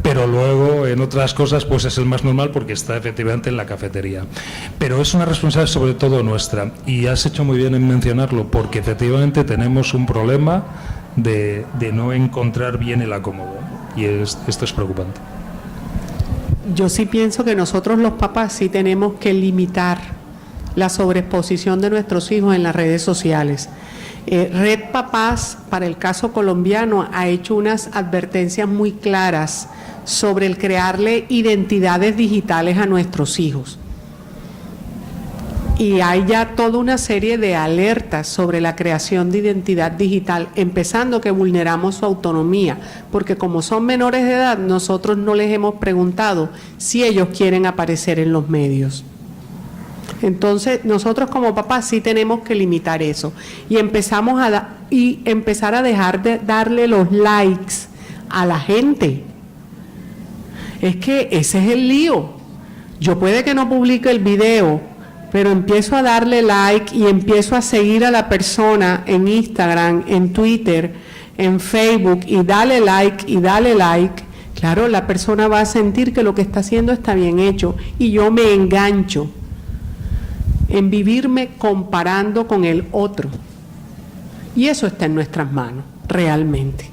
pero luego en otras cosas pues es el más normal porque está efectivamente en la cafetería. Pero es una responsabilidad sobre todo nuestra, y has hecho muy bien en mencionarlo, porque efectivamente tenemos un problema de no encontrar bien el acomodo, y esto es preocupante. Yo sí pienso que nosotros los papás sí tenemos que limitar la sobreexposición de nuestros hijos en las redes sociales. Red Papás, para el caso colombiano, ha hecho unas advertencias muy claras sobre el crearle identidades digitales a nuestros hijos. Y hay ya toda una serie de alertas sobre la creación de identidad digital, empezando que vulneramos su autonomía, porque como son menores de edad, nosotros no les hemos preguntado si ellos quieren aparecer en los medios. Entonces, nosotros como papás sí tenemos que limitar eso y empezar a dejar de darle los likes a la gente. Es que ese es el lío. Yo puede que no publique el video, pero empiezo a darle like y empiezo a seguir a la persona en Instagram, en Twitter, en Facebook, y dale like y dale like. Claro, la persona va a sentir que lo que está haciendo está bien hecho y yo me engancho en vivirme comparando con el otro. Y eso está en nuestras manos, realmente.